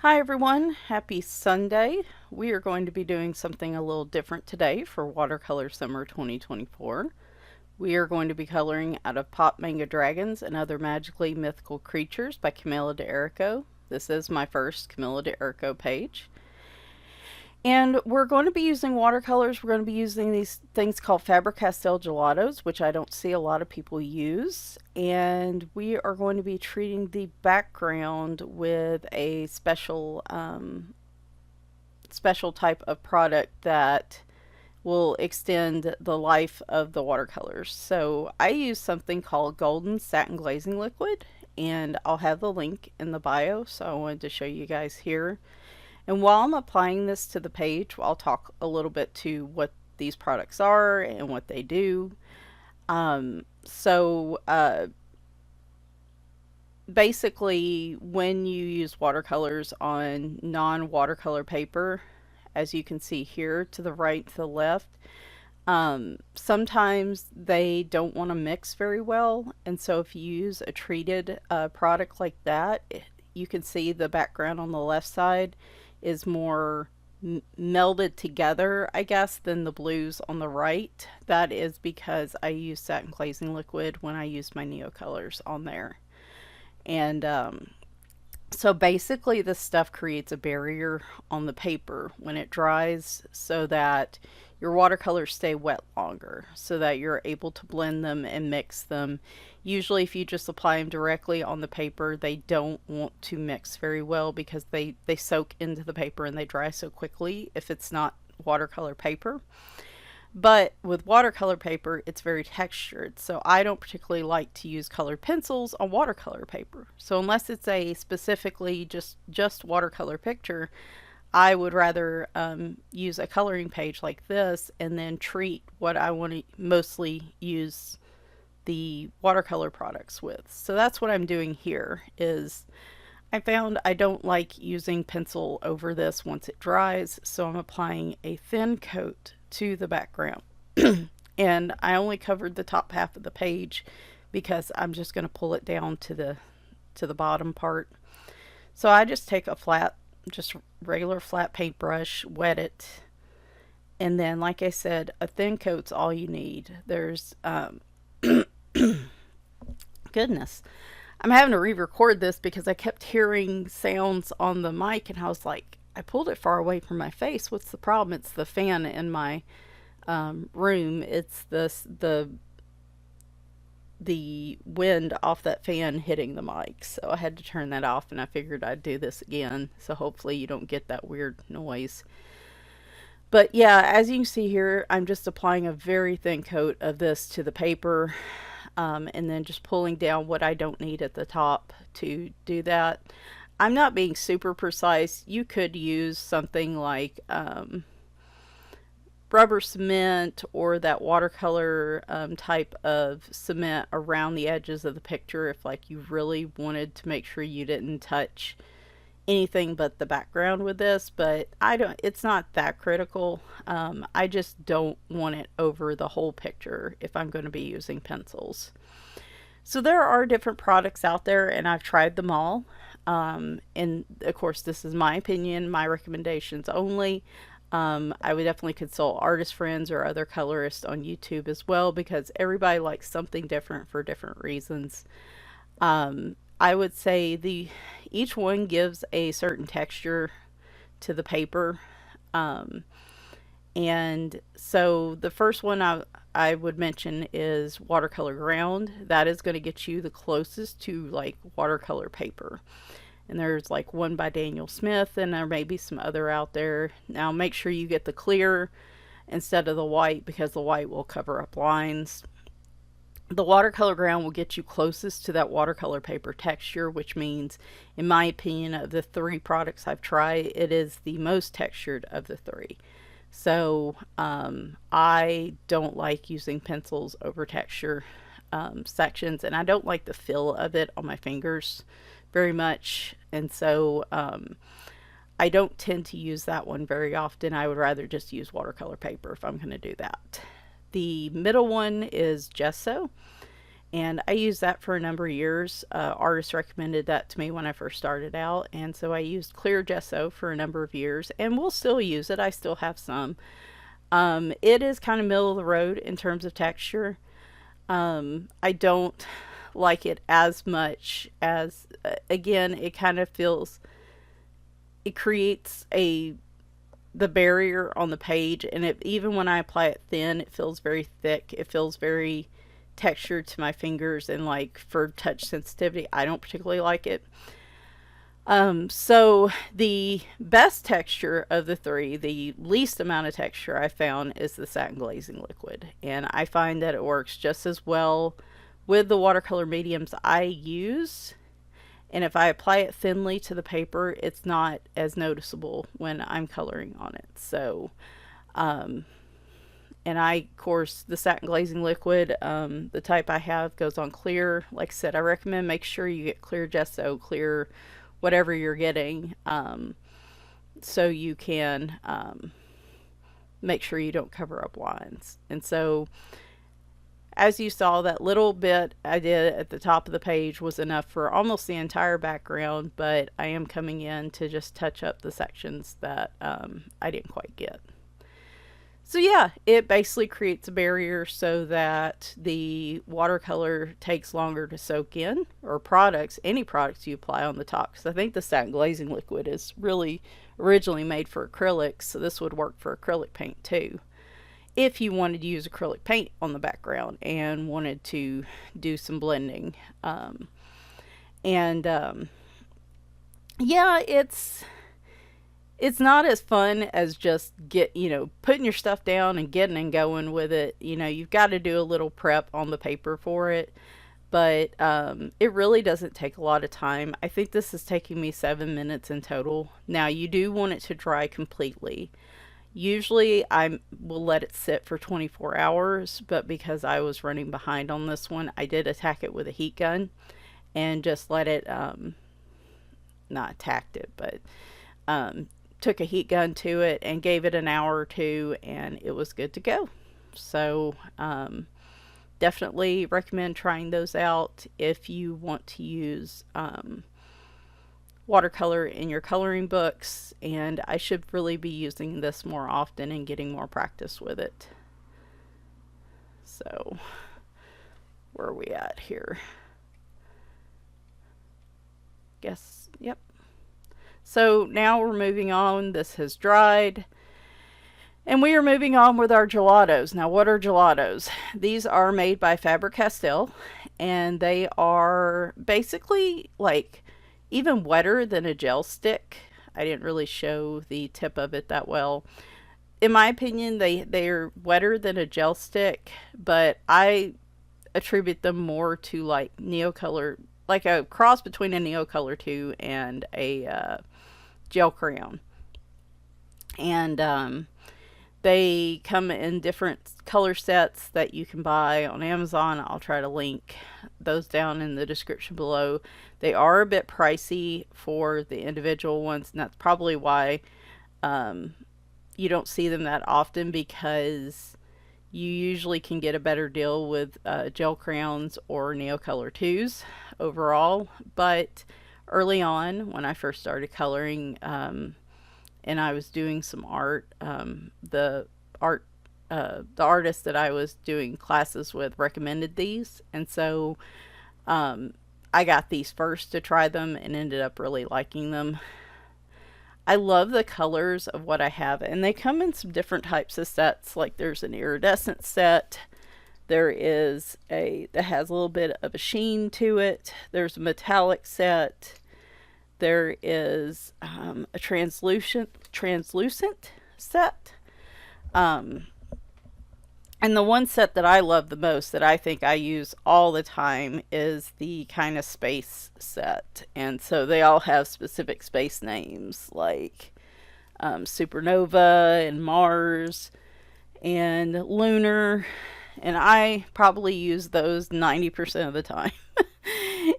Hi everyone, happy Sunday. We are going to be doing something a little different today for Watercolor Summer 2024. We are going to be coloring out of Pop Manga Dragons and Other Magically Mythical Creatures by Camilla d'Errico. This is my first Camilla d'Errico page. And we're going to be using watercolors. We're going to be using these things called Faber-Castell Gelatos, which I don't see a lot of people use. And we are going to be treating the background with a special type of product that will extend the life of the watercolors. So I use something called Golden Satin Glazing Liquid, and I'll have the link in the bio. So I wanted to show you guys here. And while I'm applying this to the page, I'll talk a little bit to what these products are and what they do. Basically, when you use watercolors on non-watercolor paper, as you can see here to the right, to the left, sometimes they don't want to mix very well. And so if you use a treated product like that, you can see the background on the left side is more melded together, I guess, than the blues on the right. That is because I use satin glazing liquid when I use my neocolors on there. And so basically this stuff creates a barrier on the paper when it dries so that your watercolors stay wet longer, so that you're able to blend them and mix them. Usually if you just apply them directly on the paper, they don't want to mix very well because they soak into the paper and they dry so quickly if it's not watercolor paper. But with watercolor paper, it's very textured, so I don't particularly like to use colored pencils on watercolor paper. So unless it's a specifically just watercolor picture, I would rather use a coloring page like this and then treat what I want to mostly use the watercolor products with. So that's what I'm doing here. Is I found I don't like using pencil over this once it dries, so I'm applying a thin coat to the background. And I only covered the top half of the page because I'm just going to pull it down to the bottom part. So I just take a flat, just regular flat paintbrush, wet it, and then, like I said, a thin coat's all you need. There's goodness, I'm having to re-record this because I kept hearing sounds on the mic, and I was like, I pulled it far away from my face. What's the problem? It's the fan in my room. It's the wind off that fan hitting the mic, so I had to turn that off, and I figured I'd do this again, so hopefully you don't get that weird noise. But yeah, as you can see here, I'm just applying a very thin coat of this to the paper, and then just pulling down what I don't need at the top to do that. I'm not being super precise. You could use something like rubber cement or that watercolor type of cement around the edges of the picture if like you really wanted to make sure you didn't touch anything but the background with this, but it's not that critical. I just don't want it over the whole picture if I'm going to be using pencils. So there are different products out there, and I've tried them all. And of course, this is my opinion, my recommendations only. I would definitely consult artist friends or other colorists on YouTube as well, because everybody likes something different for different reasons. I would say each one gives a certain texture to the paper. And so the first one I would mention is watercolor ground. That is going to get you the closest to like watercolor paper. And there's like one by Daniel Smith, and there may be some other out there. Now make sure you get the clear instead of the white, because the white will cover up lines. The watercolor ground will get you closest to that watercolor paper texture, which means, in my opinion, of the three products I've tried, it is the most textured of the three. So I don't like using pencils over texture sections, and I don't like the feel of it on my fingers very much, and so I don't tend to use that one very often. I would rather just use watercolor paper if I'm going to do that. The middle one is gesso, and I used that for a number of years. Artists recommended that to me when I first started out, and so I used clear gesso for a number of years, and will still use it. I still have some. It is kind of middle of the road in terms of texture. I don't like it as much as, again, it kind of feels, it creates the barrier on the page, and even when I apply it thin, it feels very thick. It feels very textured to my fingers, and like for touch sensitivity, I don't particularly like it. So the best texture of the three, the least amount of texture I found, is the Satin Glazing liquid, and I find that it works just as well with the watercolor mediums I use. And if I apply it thinly to the paper, it's not as noticeable when I'm coloring on it. So, and of course, the Satin Glazing liquid, the type I have, goes on clear. Like I said, I recommend make sure you get clear gesso, clear whatever you're getting, so you can make sure you don't cover up lines. And so, as you saw, that little bit I did at the top of the page was enough for almost the entire background, but I am coming in to just touch up the sections that I didn't quite get. So yeah, it basically creates a barrier so that the watercolor takes longer to soak in, or products, any products you apply on the top. Because I think the Satin Glazing liquid is really originally made for acrylics, so this would work for acrylic paint too. If you wanted to use acrylic paint on the background and wanted to do some blending. Yeah, it's not as fun as just putting your stuff down and getting and going with it. You've got to do a little prep on the paper for it, but it really doesn't take a lot of time. I think this is taking me 7 minutes in total. Now, you do want it to dry completely. Usually I will let it sit for 24 hours, but because I was running behind on this one, I did attack it with a heat gun and just let it, not attacked it, but took a heat gun to it and gave it an hour or two, and it was good to go. So definitely recommend trying those out if you want to use watercolor in your coloring books, and I should really be using this more often and getting more practice with it. So where are we at here? Guess, yep. So now we're moving on. This has dried, and we are moving on with our gelatos. Now, what are gelatos? These are made by Faber-Castell, and they are basically like even wetter than a gel stick. I didn't really show the tip of it that well. In my opinion, they're wetter than a gel stick, but I attribute them more to like Neocolor, like a cross between a Neocolor 2 and a gel crayon. And they come in different color sets that you can buy on Amazon. I'll try to link those down in the description below. They are a bit pricey for the individual ones, and that's probably why you don't see them that often, because you usually can get a better deal with gel crayons or Neocolor 2s overall. But early on, when I first started coloring, and I was doing some art, the artist that I was doing classes with recommended these, and so I got these first to try them and ended up really liking them. I love the colors of what I have, and they come in some different types of sets. Like there's an iridescent set, there is that has a little bit of a sheen to it, there's a metallic set, there is a translucent set. And the one set that I love the most, that I think I use all the time, is the kind of space set. And so they all have specific space names, like Supernova and Mars and Lunar. And I probably use those 90% of the time.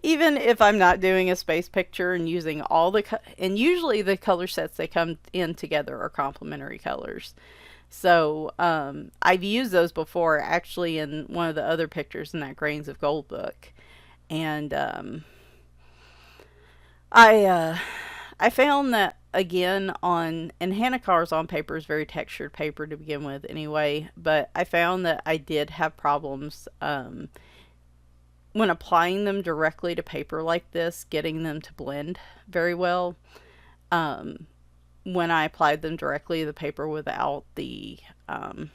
Even if I'm not doing a space picture and using all and usually the color sets they come in together are complementary colors. So I've used those before, actually, in one of the other pictures in that Grains of Gold book. And I found that, again, and Hannah Cars on paper is very textured paper to begin with anyway, but I found that I did have problems when applying them directly to paper like this, getting them to blend very well. When I applied them directly to the paper without the satin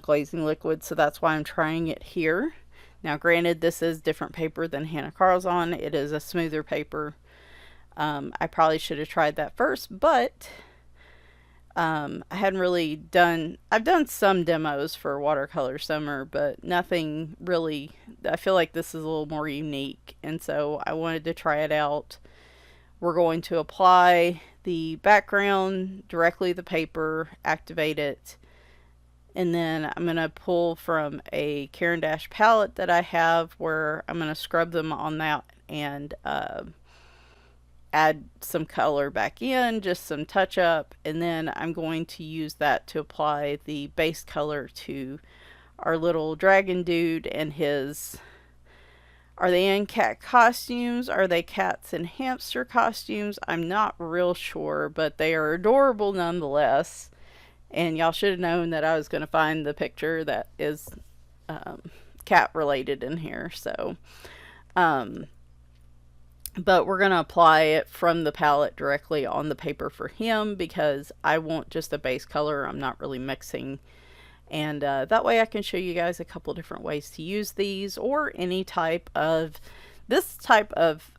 glazing liquid, so that's why I'm trying it here. Now, granted, this is different paper than Hannah Carl's on. It is a smoother paper. I probably should have tried that first, but I hadn't really I've done some demos for watercolor summer, but nothing really. I feel like this is a little more unique, and so I wanted to try it out. We're going to apply the background directly to the paper, activate it, and then I'm going to pull from a Caran d'Ache palette that I have, where I'm going to scrub them on that and add some color back in, just some touch up, and then I'm going to use that to apply the base color to our little dragon dude and his. Are they in cat costumes? Are they cats in hamster costumes? I'm not real sure, but they are adorable nonetheless. And y'all should have known that I was going to find the picture that is cat related in here. So, but we're going to apply it from the palette directly on the paper for him, because I want just a base color. I'm not really mixing. And that way I can show you guys a couple different ways to use these, or any type of, this type of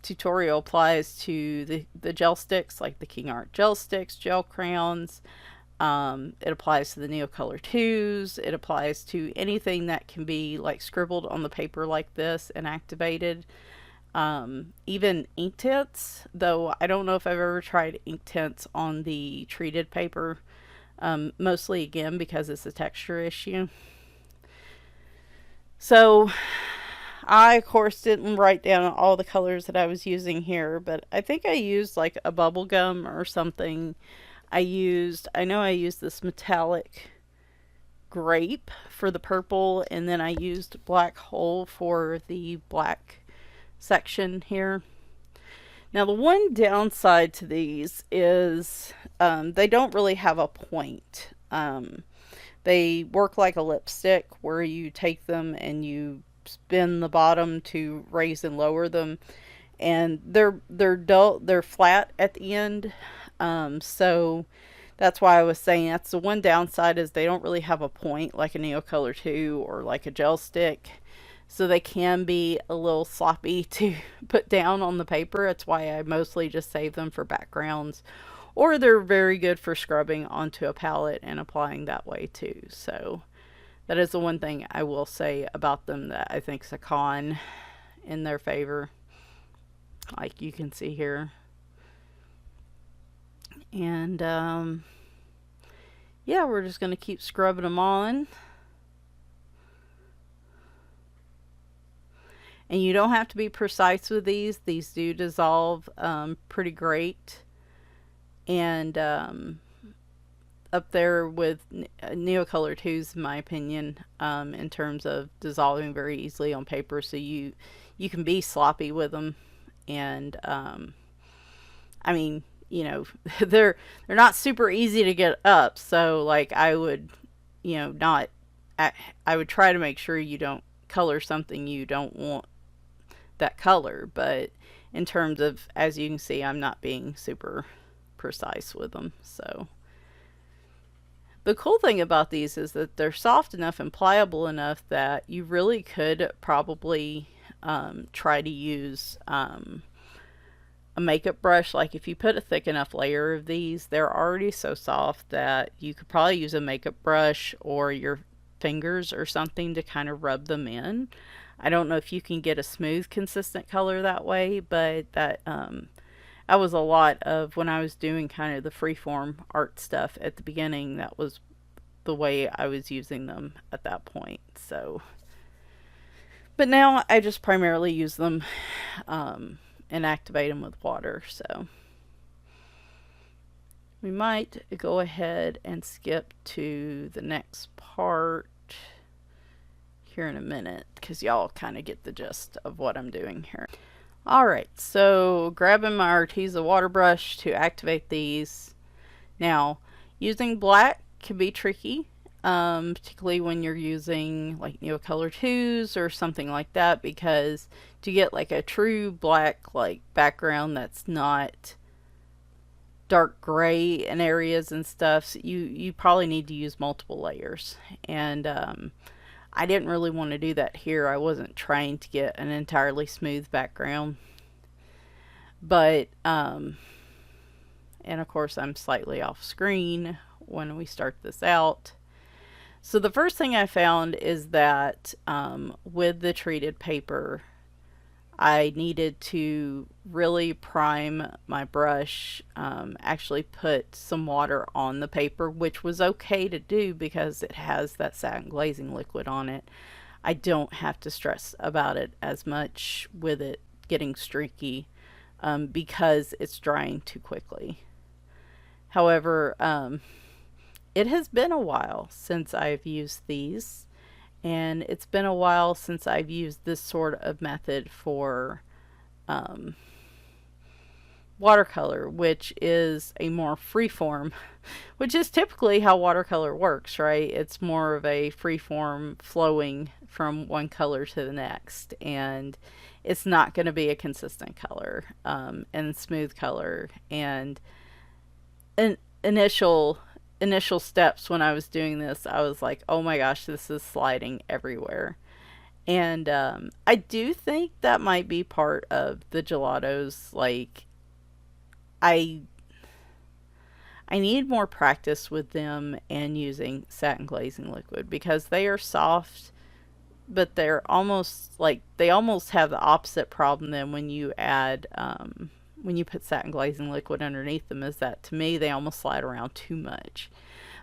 tutorial applies to the gel sticks, like the King Art gel sticks, gel crayons. It applies to the Neocolor 2s. It applies to anything that can be like scribbled on the paper like this and activated. Even ink tints, though I don't know if I've ever tried ink tints on the treated paper. Mostly, again, because it's a texture issue. So I, of course, didn't write down all the colors that I was using here, but I think I used like a bubble gum or something. I know I used this metallic grape for the purple, and then I used black hole for the black section here. Now, the one downside to these is they don't really have a point. They work like a lipstick, where you take them and you spin the bottom to raise and lower them, and they're dull, they're flat at the end. So that's why I was saying that's the one downside, is they don't really have a point like a Neocolor 2 or like a gel stick. So they can be a little sloppy to put down on the paper. That's why I mostly just save them for backgrounds. Or they're very good for scrubbing onto a palette and applying that way too. So that is the one thing I will say about them that I think is a con in their favor. Like you can see here. And yeah, we're just going to keep scrubbing them on. And you don't have to be precise with these. These do dissolve pretty great. And up there with Neocolor 2s, in my opinion, in terms of dissolving very easily on paper. So you can be sloppy with them. And I mean, you know, they're not super easy to get up. So like I would, you know, I would try to make sure you don't color something you don't want that color, but in terms of, as you can see, I'm not being super precise with them. So the cool thing about these is that they're soft enough and pliable enough that you really could probably try to use a makeup brush. Like if you put a thick enough layer of these, they're already so soft that you could probably use a makeup brush or your fingers or something to kind of rub them in. I don't know if you can get a smooth, consistent color that way, but that was a lot of when I was doing kind of the freeform art stuff at the beginning. That was the way I was using them at that point. So, but now I just primarily use them and activate them with water. So, We might go ahead and skip to the next part here in a minute because y'all kind of get the gist of what I'm doing here. Alright, so grabbing my Arteza water brush to activate these. Now, using black can be tricky, particularly when you're using like Neocolor 2s or something like that, because to get like a true black like background that's not dark gray in areas and stuff, so you probably need to use multiple layers. And I didn't really want to do that here. I wasn't trying to get an entirely smooth background. But and of course I'm slightly off screen when we start this out. So the first thing I found is that with the treated paper, I needed to really prime my brush, actually put some water on the paper, which was okay to do because it has that satin glazing liquid on it. I don't have to stress about it as much with it getting streaky because it's drying too quickly. However, it has been a while since I've used these. And it's been a while since I've used this sort of method for watercolor, which is a more freeform, which is typically how watercolor works, right? It's more of a freeform flowing from one color to the next, and it's not going to be a consistent color and smooth color. And an initial steps when I was doing this, I was like, oh my gosh, this is sliding everywhere. And I do think that might be part of the gelatos. Like, I need more practice with them and using satin glazing liquid because they are soft, but they're almost like they almost have the opposite problem than when you add when you put satin glazing liquid underneath them, is that to me they almost slide around too much.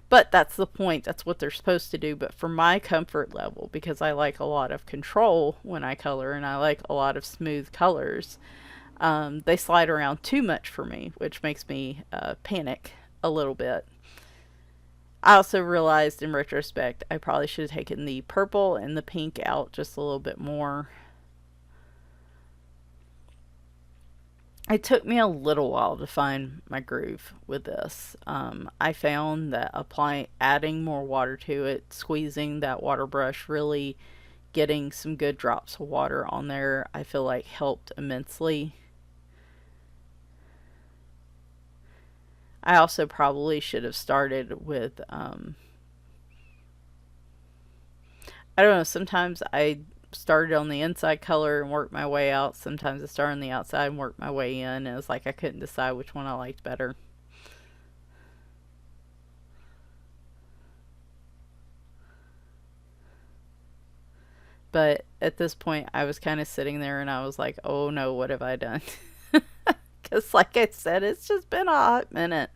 But that's the point, that's what they're supposed to do. But for my comfort level, because I like a lot of control when I color and I like a lot of smooth colors, they slide around too much for me, which makes me panic a little bit. I also realized in retrospect I probably should have taken the purple and the pink out just a little bit more. It took me a little while to find my groove with this. I found that adding more water to it, squeezing that water brush, really getting some good drops of water on there, I feel like helped immensely. I also probably should have started with, I don't know, sometimes I started on the inside color and worked my way out. Sometimes I started on the outside and worked my way in. And it was like I couldn't decide which one I liked better. But at this point, I was kind of sitting there and I was like, oh no, what have I done? Because like I said, it's just been a hot minute.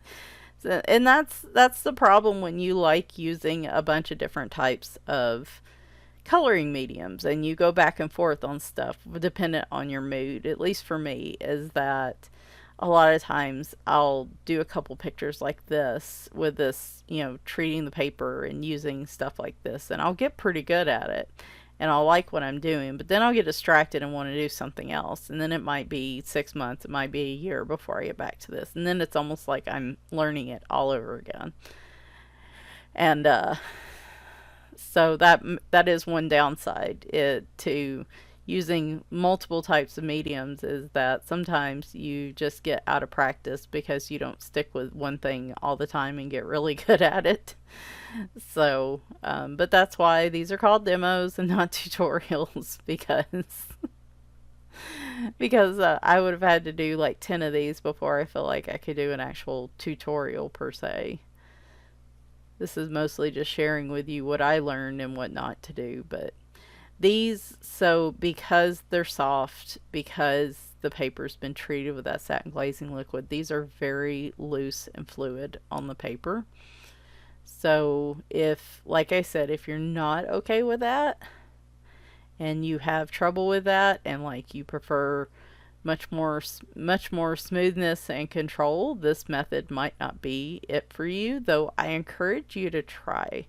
And that's the problem when you like using a bunch of different types of coloring mediums and you go back and forth on stuff dependent on your mood. At least for me, is that a lot of times I'll do a couple pictures like this with this, treating the paper and using stuff like this, and I'll get pretty good at it and I'll like what I'm doing, but then I'll get distracted and want to do something else, and then it might be 6 months, it might be a year before I get back to this, and then it's almost like I'm learning it all over again. And so that is one downside to using multiple types of mediums, is that sometimes you just get out of practice because you don't stick with one thing all the time and get really good at it. So, but that's why these are called demos and not tutorials, because I would have had to do like 10 of these before I feel like I could do an actual tutorial per se. This is mostly just sharing with you what I learned and what not to do. But these, so because they're soft, because the paper's been treated with that satin glazing liquid, these are very loose and fluid on the paper. So if, like I said, if you're not okay with that and you have trouble with that and like you prefer much more smoothness and control, this method might not be it for you, though I encourage you to try.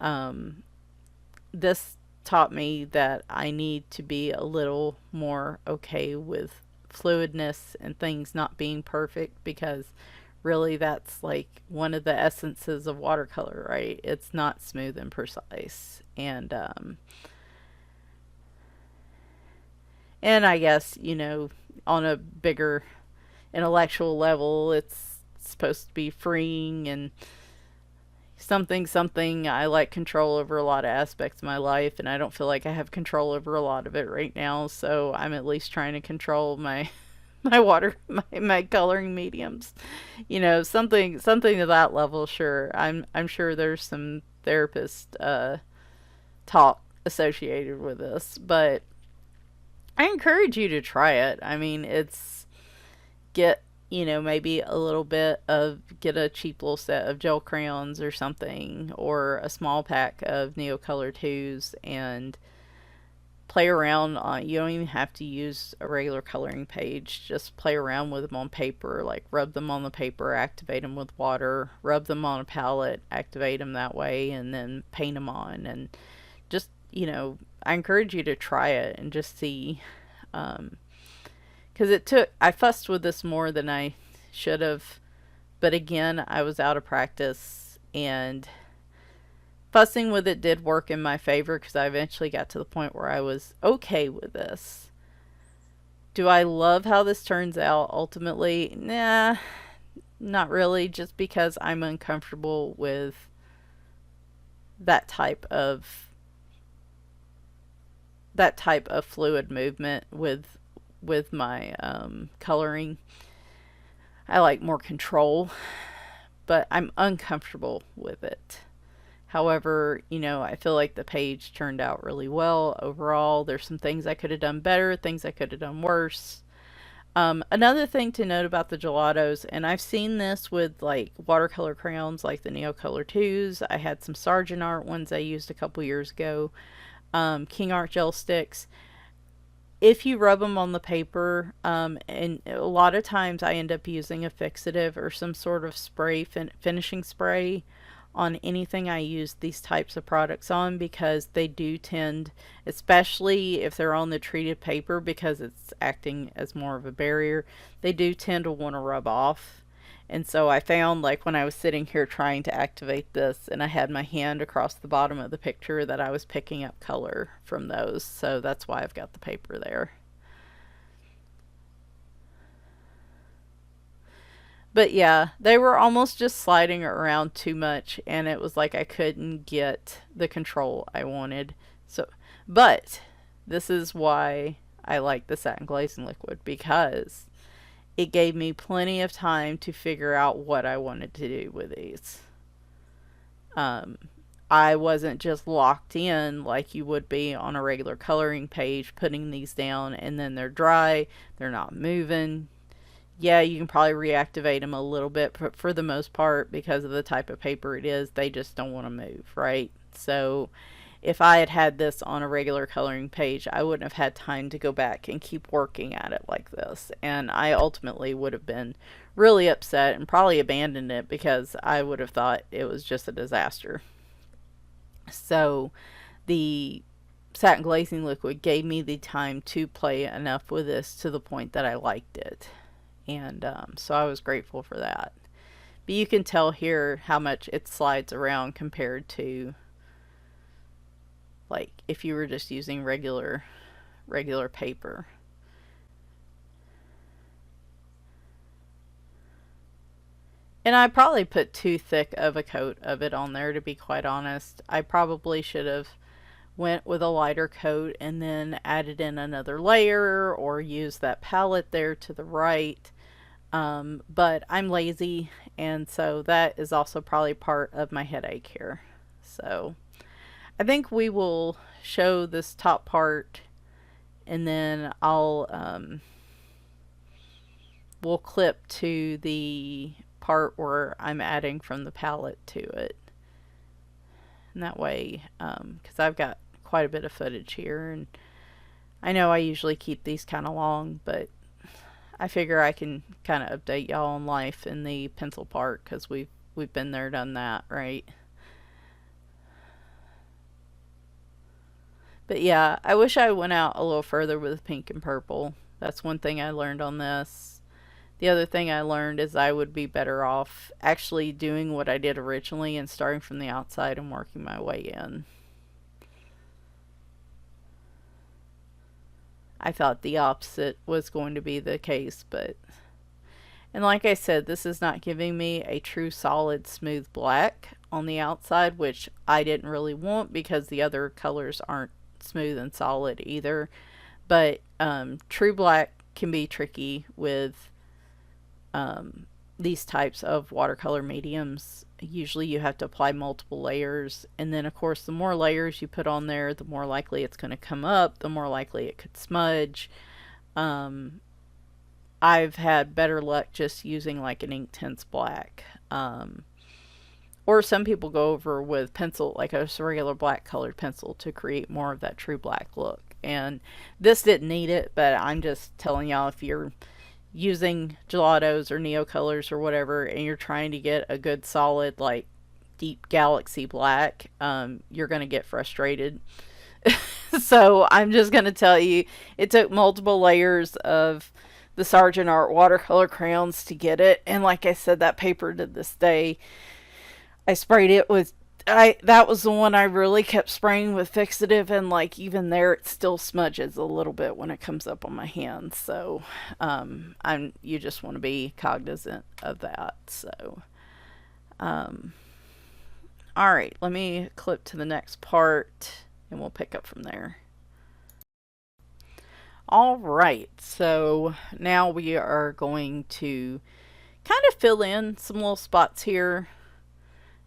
Um, this taught me that I need to be a little more okay with fluidness and things not being perfect, because really that's like one of the essences of watercolor, right? It's not smooth and precise. And I guess, on a bigger intellectual level, it's supposed to be freeing and something. I like control over a lot of aspects of my life, and I don't feel like I have control over a lot of it right now, so I'm at least trying to control my my coloring mediums. Something to that level. Sure, I'm sure there's some therapist talk associated with this, but I encourage you to try it. I mean, it's get, maybe a little bit of, get a cheap little set of gel crayons or something, or a small pack of Neocolor 2s, and play around on, you don't even have to use a regular coloring page. Just play around with them on paper, like rub them on the paper, activate them with water, rub them on a palette, activate them that way, and then paint them on. And just, I encourage you to try it and just see. Because I fussed with this more than I should have. But again, I was out of practice, and fussing with it did work in my favor, because I eventually got to the point where I was okay with this. Do I love how this turns out ultimately? Nah, not really, just because I'm uncomfortable with that type of fluid movement with my coloring. I like more control, but I'm uncomfortable with it. However, I feel like the page turned out really well overall. There's some things I could have done better, things I could have done worse. Another thing to note about the gelatos, and I've seen this with like watercolor crayons like the Neocolor 2s. I had some Sargent Art ones I used a couple years ago. King Art gel sticks. If you rub them on the paper, and a lot of times I end up using a fixative or some sort of spray, finishing spray, on anything I use these types of products on, because they do tend, especially if they're on the treated paper, because it's acting as more of a barrier, they do tend to want to rub off. And so I found, like, when I was sitting here trying to activate this and I had my hand across the bottom of the picture, that I was picking up color from those. So that's why I've got the paper there. But yeah, they were almost just sliding around too much, and it was like I couldn't get the control I wanted. So, but this is why I like the satin glazing liquid, because it gave me plenty of time to figure out what I wanted to do with these. I wasn't just locked in like you would be on a regular coloring page, putting these down and then they're dry, they're not moving. Yeah, you can probably reactivate them a little bit, but for the most part, because of the type of paper it is, they just don't want to move, right? So if I had had this on a regular coloring page, I wouldn't have had time to go back and keep working at it like this. And I ultimately would have been really upset and probably abandoned it, because I would have thought it was just a disaster. So the satin glazing liquid gave me the time to play enough with this to the point that I liked it. And so I was grateful for that. But you can tell here how much it slides around compared to, like, if you were just using regular paper. And I probably put too thick of a coat of it on there, to be quite honest. I probably should have went with a lighter coat and then added in another layer, or used that palette there to the right. But I'm lazy, and so that is also probably part of my headache here. So I think we will show this top part, and then we'll clip to the part where I'm adding from the palette to it. And that way, because I've got quite a bit of footage here, and I know I usually keep these kind of long, but I figure I can kind of update y'all on life in the pencil part because we've been there, done that, right? But yeah, I wish I went out a little further with pink and purple. That's one thing I learned on this. The other thing I learned is I would be better off actually doing what I did originally and starting from the outside and working my way in. I thought the opposite was going to be the case, but. And like I said, this is not giving me a true solid smooth black on the outside, which I didn't really want because the other colors aren't smooth and solid either. But true black can be tricky with these types of watercolor mediums. Usually you have to apply multiple layers, and then of course the more layers you put on there, the more likely it's going to come up, the more likely it could smudge. um, I've had better luck just using like an Inktense black, or some people go over with pencil, like a regular black colored pencil, to create more of that true black look. And this didn't need it, but I'm just telling y'all, if you're using gelatos or neocolors or whatever and you're trying to get a good solid like deep galaxy black, you're going to get frustrated. So I'm just going to tell you, it took multiple layers of the Sargent Art watercolor crayons to get it. And like I said, that paper to this day, I sprayed it with, that was the one I really kept spraying with fixative, and like even there it still smudges a little bit when it comes up on my hands. So I'm you just want to be cognizant of that. So um all right, let me clip to the next part and we'll pick up from there. All right, so now we are going to kind of fill in some little spots here.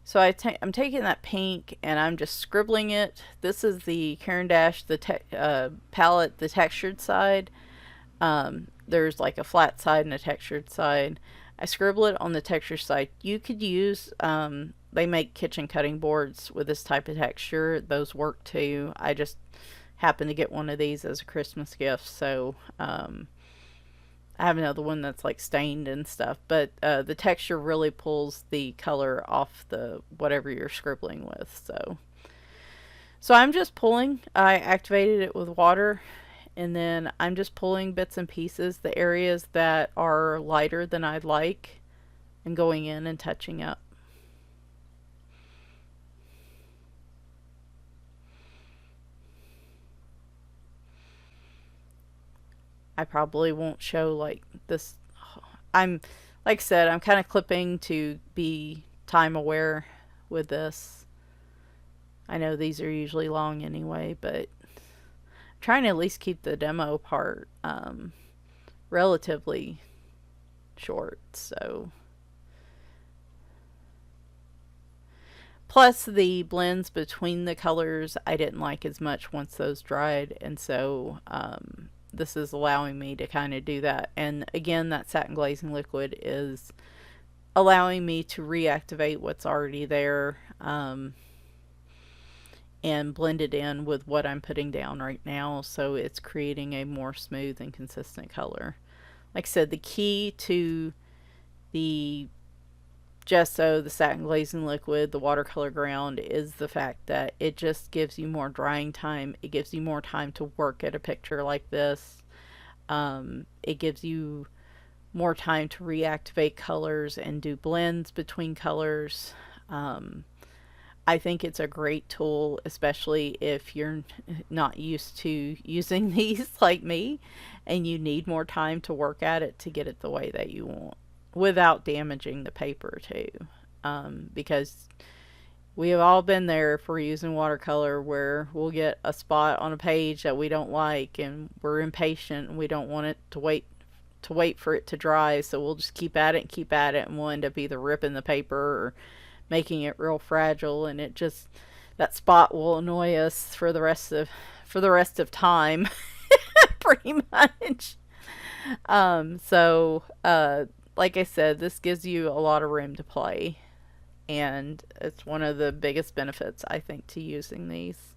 So I'm taking that pink and I'm just scribbling it. This is the Caran d'Ache, the palette, the textured side. There's like a flat side and a textured side. I scribble it on the texture side. You could use, they make kitchen cutting boards with this type of texture. Those work too. I just happened to get one of these as a Christmas gift, so I have another one that's like stained and stuff, but the texture really pulls the color off the whatever you're scribbling with. So I'm just pulling. I activated it with water, and then I'm just pulling bits and pieces, the areas that are lighter than I'd like, and going in and touching up. I probably won't show like this. I'm, like I said, I'm kind of clipping to be time aware with this. I know these are usually long anyway, but I'm trying to at least keep the demo part relatively short. So plus the blends between the colors I didn't like as much once those dried, and so this is allowing me to kind of do that. And again, that satin glazing liquid is allowing me to reactivate what's already there, and blend it in with what I'm putting down right now, so it's creating a more smooth and consistent color. Like I said, the key to the gesso, the satin glazing liquid, the watercolor ground is the fact that it just gives you more drying time. It gives you more time to work at a picture like this. It gives you more time to reactivate colors and do blends between colors. I think it's a great tool, especially if you're not used to using these like me and you need more time to work at it to get it the way that you want, without damaging the paper too, because we have all been there if we're using watercolor where we'll get a spot on a page that we don't like and we're impatient and we don't want it to wait for it to dry, so we'll just keep at it and keep at it, and we'll end up either ripping the paper or making it real fragile, and it just, that spot will annoy us for the rest of time. Pretty much. Like I said, this gives you a lot of room to play, and it's one of the biggest benefits I think to using these.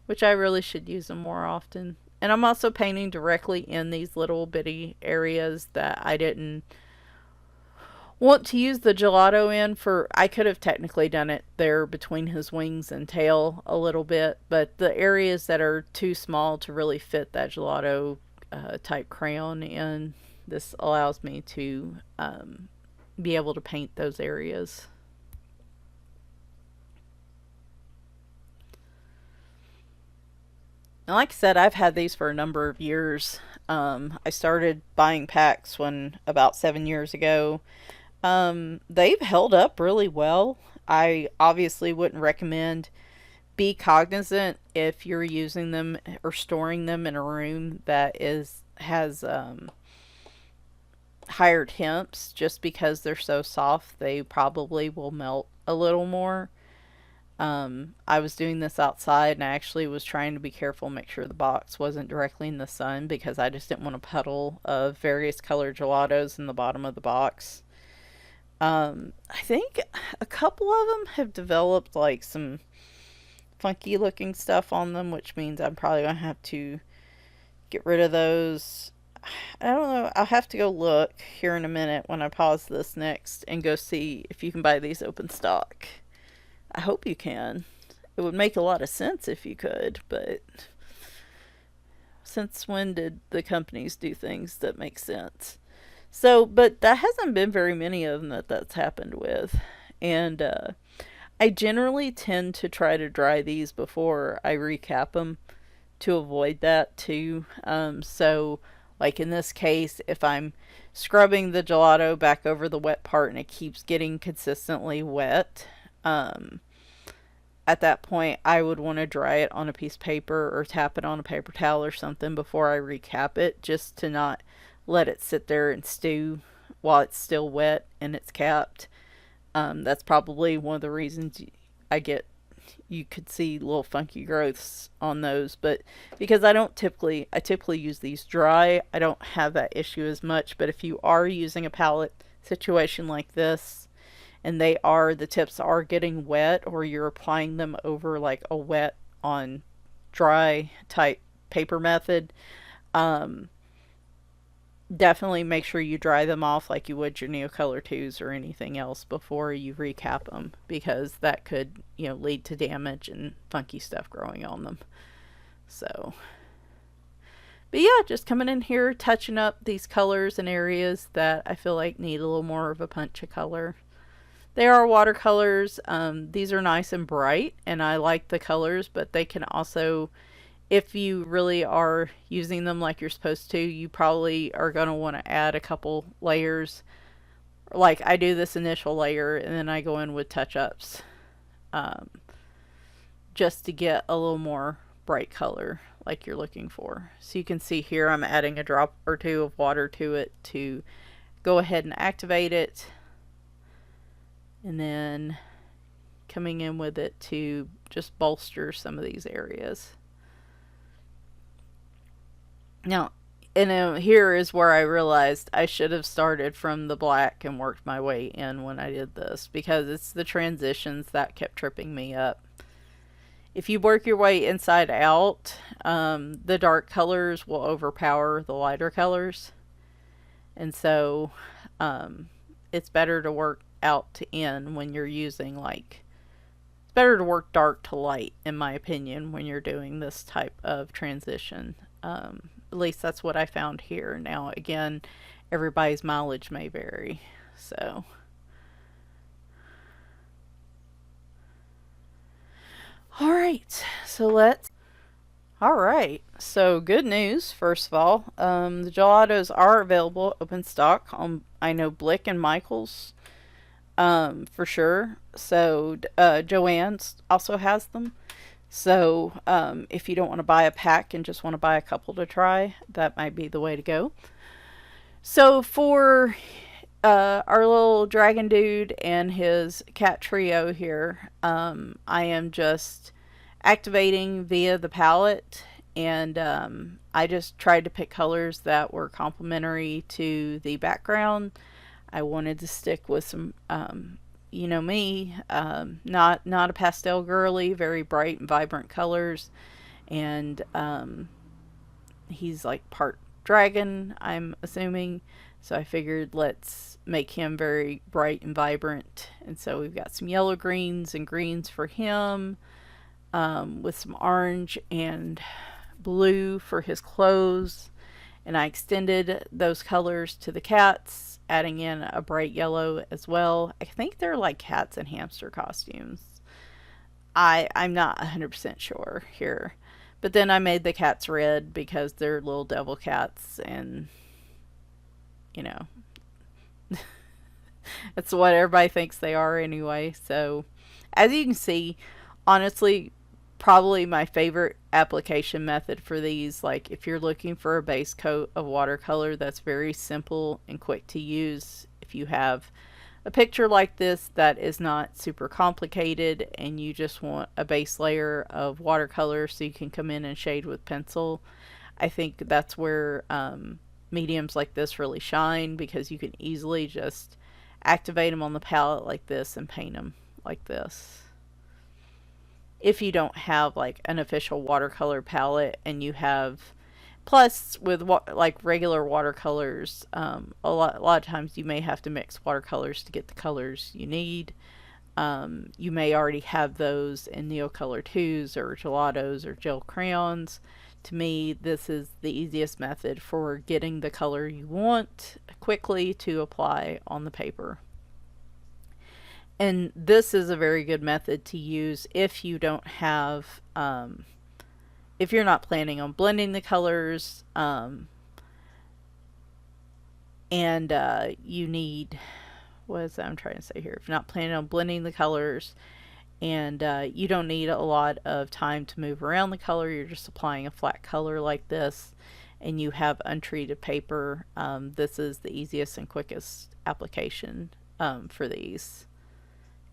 which I really should use them more often. And I'm also painting directly in these little bitty areas that I didn't want to use the gelato in for. I could have technically done it there between his wings and tail a little bit, but the areas that are too small to really fit that gelato type crayon in, this allows me to be able to paint those areas. And like I said, I've had these for a number of years. I started buying packs when about 7 years ago. They've held up really well. I obviously wouldn't recommend. Be cognizant if you're using them or storing them in a room that is has higher temps. Just because they're so soft, they probably will melt a little more. I was doing this outside, and I actually was trying to be careful, make sure the box wasn't directly in the sun, because I just didn't want a puddle of various colored gelatos in the bottom of the box. I think a couple of them have developed like some funky looking stuff on them, which means I'm probably gonna have to get rid of those. I don't know. I'll have to go look here in a minute when I pause this next and go see if you can buy these open stock. I hope you can. It would make a lot of sense if you could, but since when did the companies do things that make sense? So, but that hasn't been very many of them that's happened with. And I generally tend to try to dry these before I recap them to avoid that too. So, like in this case, if I'm scrubbing the gelato back over the wet part and it keeps getting consistently wet, at that point I would want to dry it on a piece of paper or tap it on a paper towel or something before I recap it, just to not let it sit there and stew while it's still wet and it's capped. That's probably one of the reasons I get, you could see little funky growths on those. But because I typically use these dry, I don't have that issue as much. But if you are using a palette situation like this, and the tips are getting wet, or you're applying them over like a wet on dry type paper method, definitely make sure you dry them off like you would your Neocolor 2s or anything else before you recap them, because that could, lead to damage and funky stuff growing on them. So, but yeah, just coming in here, touching up these colors and areas that I feel like need a little more of a punch of color. They are watercolors. These are nice and bright, and I like the colors, but they can also, if you really are using them like you're supposed to, you probably are going to want to add a couple layers. Like I do this initial layer, and then I go in with touch-ups, just to get a little more bright color like you're looking for. So you can see here I'm adding a drop or two of water to it to go ahead and activate it, and then coming in with it to just bolster some of these areas. Now, and here is where I realized I should have started from the black and worked my way in when I did this, because it's the transitions that kept tripping me up. If you work your way inside out, the dark colors will overpower the lighter colors. And so it's better to work out to in when you're using, like, it's better to work dark to light, in my opinion, when you're doing this type of transition. At least that's what I found here. Now, again, everybody's mileage may vary. So, alright, so good news, first of all. The gelatos are available open stock on, I know, Blick and Michael's, for sure. So, Joann's also has them. So, if you don't want to buy a pack and just want to buy a couple to try, that might be the way to go. So, for our little dragon dude and his cat trio here, I am just activating via the palette, and I just tried to pick colors that were complementary to the background. I wanted to stick with some, me, not a pastel girly, very bright and vibrant colors, and he's like part dragon, I'm assuming. So I figured let's make him very bright and vibrant. And so we've got some yellow greens and greens for him, with some orange and blue for his clothes. And I extended those colors to the cats, adding in a bright yellow as well. I think they're like cats and hamster costumes. I'm not 100% sure here. But then I made the cats red because they're little devil cats, and you know, it's what everybody thinks they are anyway. So, as you can see, honestly, probably my favorite application method for these, like if you're looking for a base coat of watercolor that's very simple and quick to use, if you have a picture like this that is not super complicated and you just want a base layer of watercolor so you can come in and shade with pencil, I think that's where mediums like this really shine, because you can easily just activate them on the palette like this and paint them like this. If you don't have like an official watercolor palette, and you have, plus with like regular watercolors, a lot of times you may have to mix watercolors to get the colors you need. You may already have those in Neocolor 2s or gelatos or gel crayons. To me, this is the easiest method for getting the color you want quickly to apply on the paper. And this is a very good method to use if you don't have, if you're not planning on blending the colors, and you need, what is that I'm trying to say here? If you're not planning on blending the colors, and you don't need a lot of time to move around the color, you're just applying a flat color like this, and you have untreated paper, this is the easiest and quickest application for these.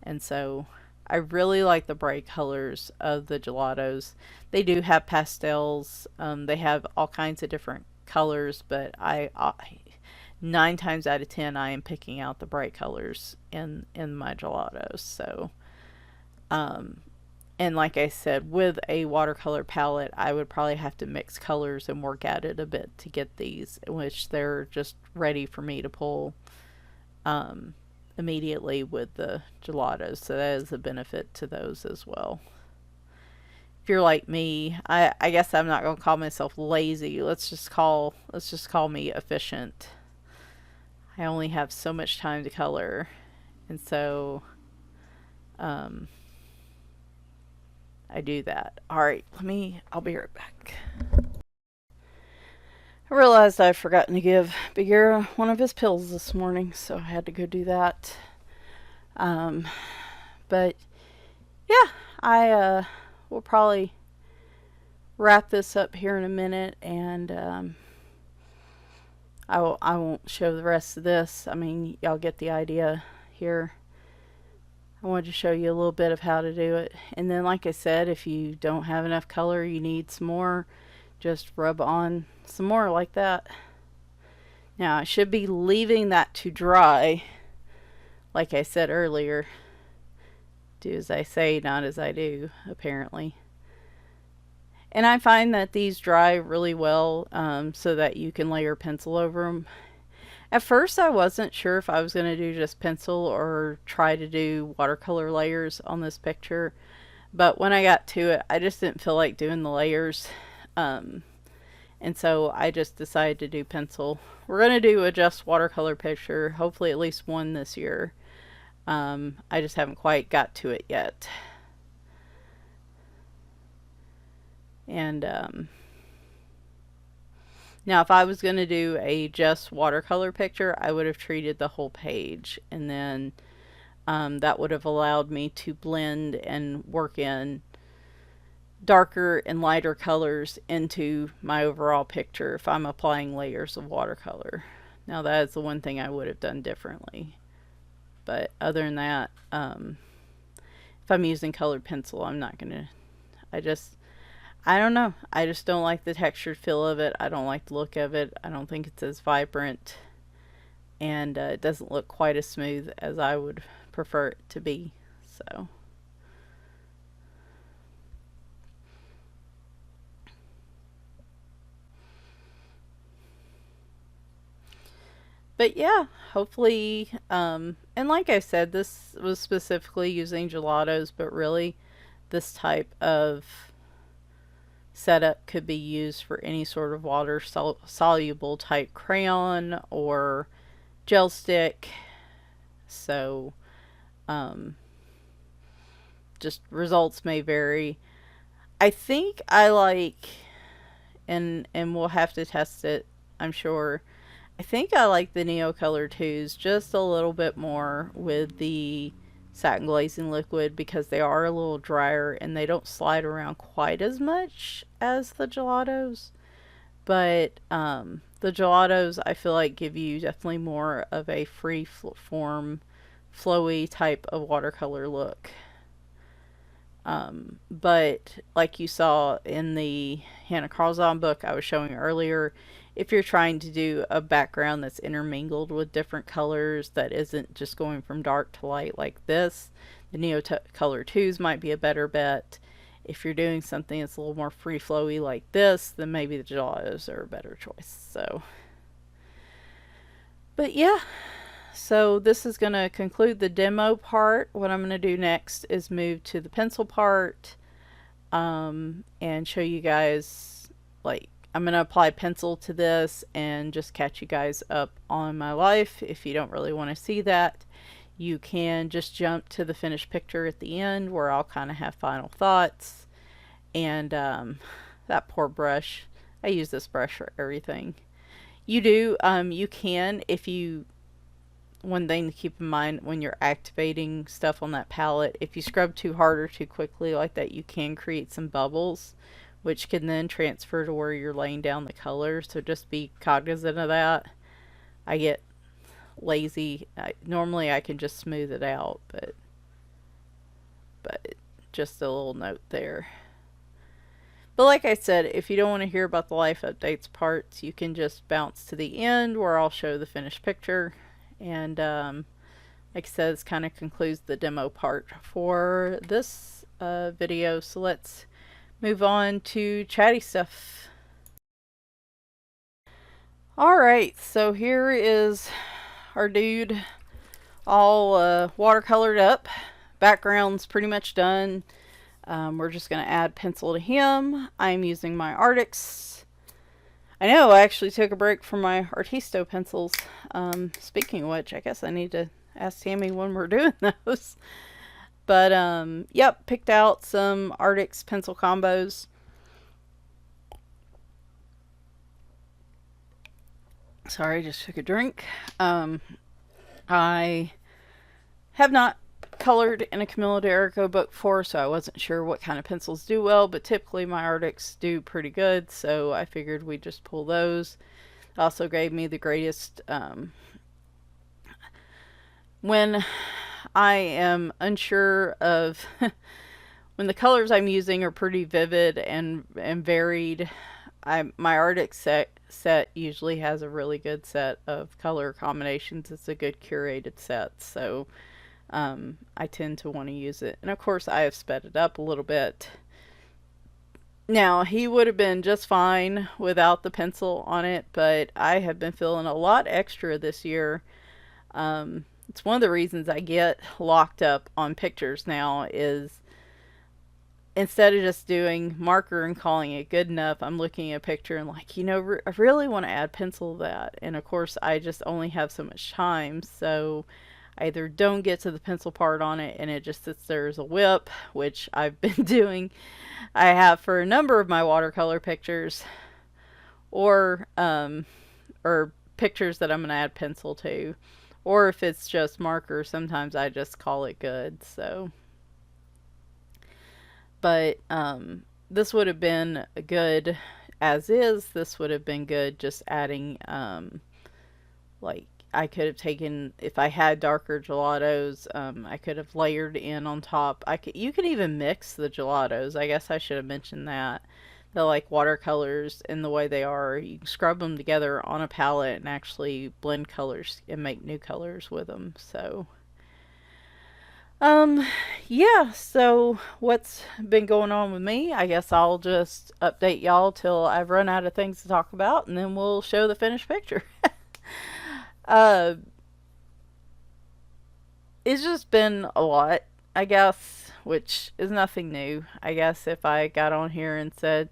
And so I really like the bright colors of the gelatos. They do have pastels, they have all kinds of different colors, but I 9 times out of 10 I am picking out the bright colors in my gelatos. So and like I said, with a watercolor palette, I would probably have to mix colors and work at it a bit to get these, which they're just ready for me to pull immediately with the gelatos. So that is a benefit to those as well. If you're like me, I guess I'm not going to call myself lazy. Let's just call me efficient. I only have so much time to color, and so I do that. Alright, I'll be right back. I realized I'd forgotten to give Bagheera one of his pills this morning, so I had to go do that. But yeah, I will probably wrap this up here in a minute, and I won't show the rest of this. I mean, y'all get the idea here. I wanted to show you a little bit of how to do it. And then, like I said, if you don't have enough color, you need some more, just rub on some more like that. Now, I should be leaving that to dry, like I said earlier. Do as I say, not as I do, apparently. And I find that these dry really well, so that you can layer pencil over them. At first I wasn't sure if I was going to do just pencil or try to do watercolor layers on this picture, but when I got to it, I just didn't feel like doing the layers, and so I just decided to do pencil. We're going to do a just watercolor picture, hopefully at least one this year. I just haven't quite got to it yet. And now, if I was going to do a just watercolor picture, I would have treated the whole page, and then that would have allowed me to blend and work in darker and lighter colors into my overall picture if I'm applying layers of watercolor. Now, that is the one thing I would have done differently. But other than that, if I'm using colored pencil, I'm not going to, I don't know. I just don't like the textured feel of it. I don't like the look of it. I don't think it's as vibrant. And it doesn't look quite as smooth as I would prefer it to be. So. But yeah, hopefully, and like I said, this was specifically using gelatos, but really this type of setup could be used for any sort of water soluble type crayon or gel stick. So, um, just results may vary. I think I like, and we'll have to test it, I'm sure. I think I like the Neo Color 2s just a little bit more with the satin glazing liquid because they are a little drier and they don't slide around quite as much as the gelatos. But the gelatos, I feel like, give you definitely more of a free form, flowy type of watercolor look. But like you saw in the Hannah Carlzon book I was showing earlier, if you're trying to do a background that's intermingled with different colors that isn't just going from dark to light like this, the Neo Color 2s might be a better bet. If you're doing something that's a little more free flowy like this, then maybe the gelatos are a better choice. So, but yeah, so this is going to conclude the demo part. What I'm going to do next is move to the pencil part, and show you guys, like, I'm going to apply pencil to this and just catch you guys up on my life. If you don't really want to see that, you can just jump to the finished picture at the end where I'll kind of have final thoughts. And that poor brush. I use this brush for everything. You can, if you, one thing to keep in mind when you're activating stuff on that palette, if you scrub too hard or too quickly like that, you can create some bubbles, which can then transfer to where you're laying down the color. So just be cognizant of that. I get lazy. Normally I can just smooth it out, but just a little note there. But like I said, if you don't want to hear about the life updates parts, you can just bounce to the end where I'll show the finished picture. And like I said, this kind of concludes the demo part for this video. So let's move on to chatty stuff. Alright, so here is our dude all watercolored up. Background's pretty much done. We're just going to add pencil to him. I'm using my Arctics. I know, I actually took a break from my Artisto pencils. Speaking of which, I guess I need to ask Tammy when we're doing those. But, yep, picked out some Arctics pencil combos. Sorry, just took a drink. I have not colored in a Camilo d'Errico book before, so I wasn't sure what kind of pencils do well, but typically my Arctics do pretty good, so I figured we'd just pull those. Also gave me the greatest, when I am unsure of when the colors I'm using are pretty vivid and varied, my Arctic set usually has a really good set of color combinations. It's a good curated set, so I tend to want to use it. And of course I have sped it up a little bit. Now, he would have been just fine without the pencil on it, but I have been feeling a lot extra this year. It's one of the reasons I get locked up on pictures now, is instead of just doing marker and calling it good enough, I'm looking at a picture and like, you know, I really want to add pencil to that. And of course I just only have so much time, so I either don't get to the pencil part on it and it just sits there as a whip, which I've been doing. I have for a number of my watercolor pictures, or pictures that I'm going to add pencil to, or if it's just marker, sometimes I just call it good. So, but this would have been good as is. This would have been good just adding, like, I could have taken, if I had darker gelatos, I could have layered in on top. You could even mix the gelatos. I guess I should have mentioned that. The like watercolors and the way they are, you can scrub them together on a palette and actually blend colors and make new colors with them. So, yeah, so what's been going on with me? I guess I'll just update y'all till I've run out of things to talk about, and then we'll show the finished picture. Uh, it's just been a lot, I guess, which is nothing new. I guess if I got on here and said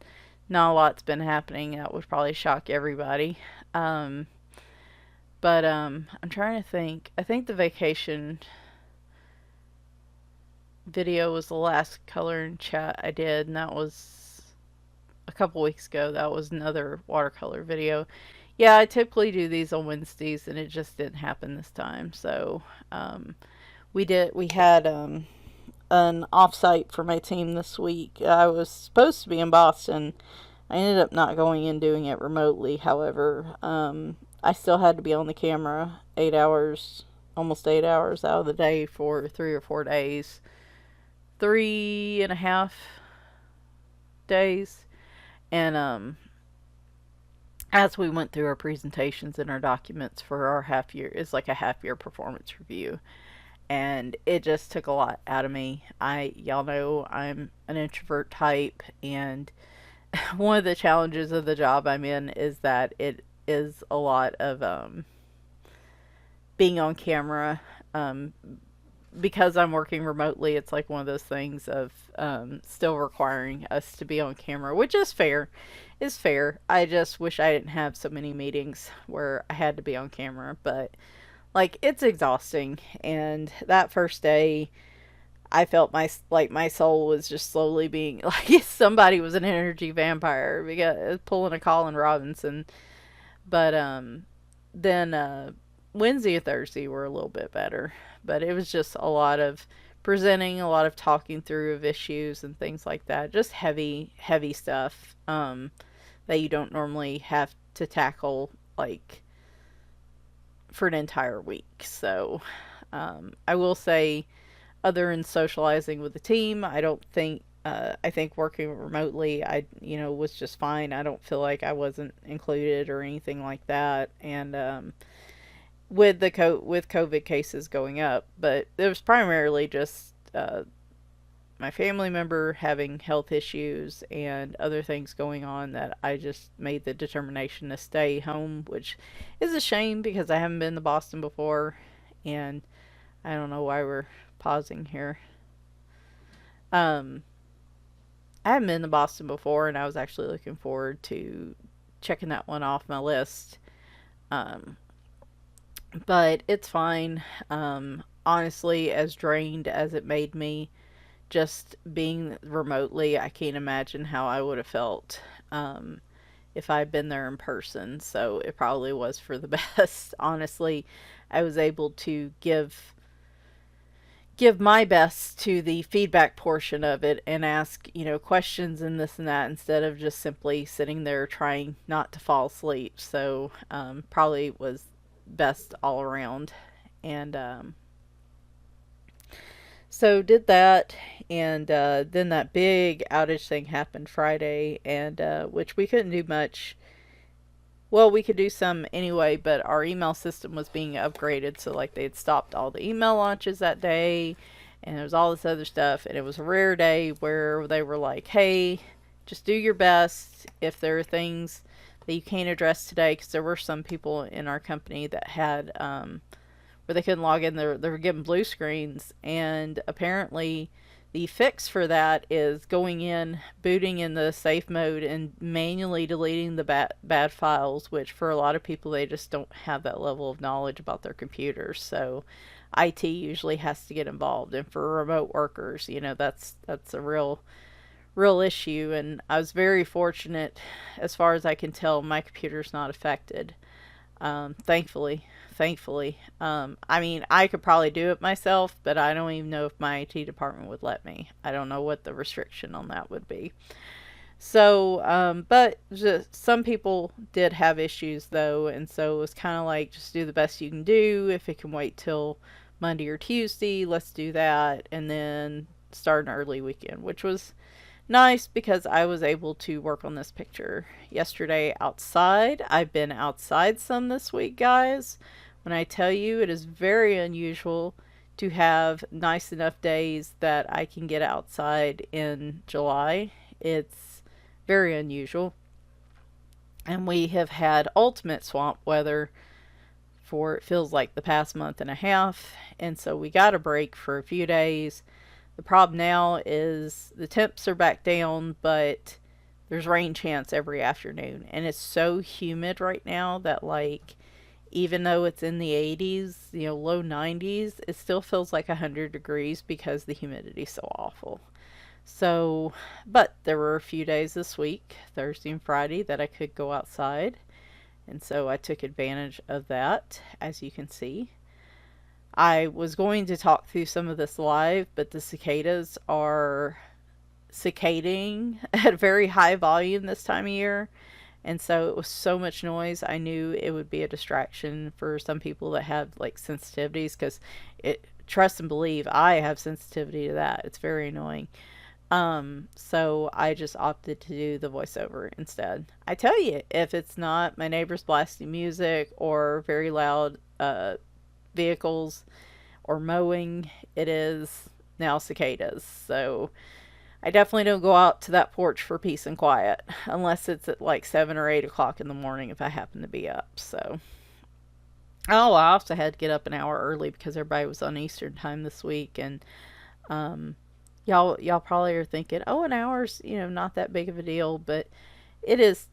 not a lot's been happening, that would probably shock everybody. Um, but I'm trying to think. I think the vacation video was the last color and chat I did, and that was a couple weeks ago. That was another watercolor video. Yeah, I typically do these on Wednesdays, and it just didn't happen this time. So um, we had an offsite for my team this week. I was supposed to be in Boston. I ended up not going and doing it remotely. However, I still had to be on the camera 8 hours, almost 8 hours out of the day for 3 or 4 days, 3.5 days. And as we went through our presentations and our documents for our half year, it's like a half year performance review. And it just took a lot out of me. Y'all know I'm an introvert type, and one of the challenges of the job I'm in is that it is a lot of being on camera. Um, because I'm working remotely, it's like one of those things of still requiring us to be on camera, which is fair. Is fair. I just wish I didn't have so many meetings where I had to be on camera, but like it's exhausting. And that first day, I felt my soul was just slowly being like somebody was an energy vampire because pulling a Colin Robinson. But then Wednesday and Thursday were a little bit better, but it was just a lot of presenting, a lot of talking through of issues and things like that. Just heavy stuff that you don't normally have to tackle like for an entire week. So I will say, other than socializing with the team, I don't think. I think working remotely, I was just fine. I don't feel like I wasn't included or anything like that. And with with COVID cases going up, but it was primarily just my family member having health issues and other things going on that I just made the determination to stay home, which is a shame because I haven't been to Boston before, and I don't know why we're pausing here. Um, I haven't been to Boston before, and I was actually looking forward to checking that one off my list. Um, but it's fine. Honestly, as drained as it made me, just being remotely, I can't imagine how I would have felt if I'd been there in person. So it probably was for the best. Honestly, I was able to give my best to the feedback portion of it and ask, questions and this and that instead of just simply sitting there trying not to fall asleep. So probably was best all around. And so did that, and then that big outage thing happened Friday, and which we couldn't do much. Well, we could do some anyway, but our email system was being upgraded, so like they had stopped all the email launches that day, and there was all this other stuff, and it was a rare day where they were like, "Hey, just do your best. If there are things that you can't address today," because there were some people in our company that had where they couldn't log in. They were getting blue screens, and apparently the fix for that is going in, booting in the safe mode, and manually deleting the bad files, which for a lot of people, they just don't have that level of knowledge about their computers. So IT usually has to get involved. And for remote workers, that's a real issue. And I was very fortunate, as far as I can tell, my computer's not affected. Thankfully. I mean, I could probably do it myself, but I don't even know if my IT department would let me. I don't know what the restriction on that would be. So, but just, some people did have issues though, and so it was kind of like just do the best you can do. If it can wait till Monday or Tuesday, let's do that, and then start an early weekend, which was nice because I was able to work on this picture yesterday outside. I've been outside some this week, guys. When I tell you, it is very unusual to have nice enough days that I can get outside in July. It's very unusual. And we have had ultimate swamp weather for it feels like the past month and a half. And so we got a break for a few days. The problem now is the temps are back down, but there's rain chance every afternoon. And it's so humid right now that, like, even though it's in the 80s, low 90s, it still feels like 100 degrees because the humidity is so awful. So, but there were a few days this week, Thursday and Friday, that I could go outside. And so I took advantage of that, as you can see. I was going to talk through some of this live, but the cicadas are cicading at a very high volume this time of year. And so it was so much noise, I knew it would be a distraction for some people that have like sensitivities, because trust and believe, I have sensitivity to that. It's very annoying. So I just opted to do the voiceover instead. I tell you, if it's not my neighbors blasting music or very loud vehicles or mowing, it is now cicadas. So I definitely don't go out to that porch for peace and quiet unless it's at like 7 or 8 o'clock in the morning if I happen to be up. So, oh, I also had to get up an hour early because everybody was on Eastern time this week. And y'all probably are thinking, oh, an hour's not that big of a deal, but it is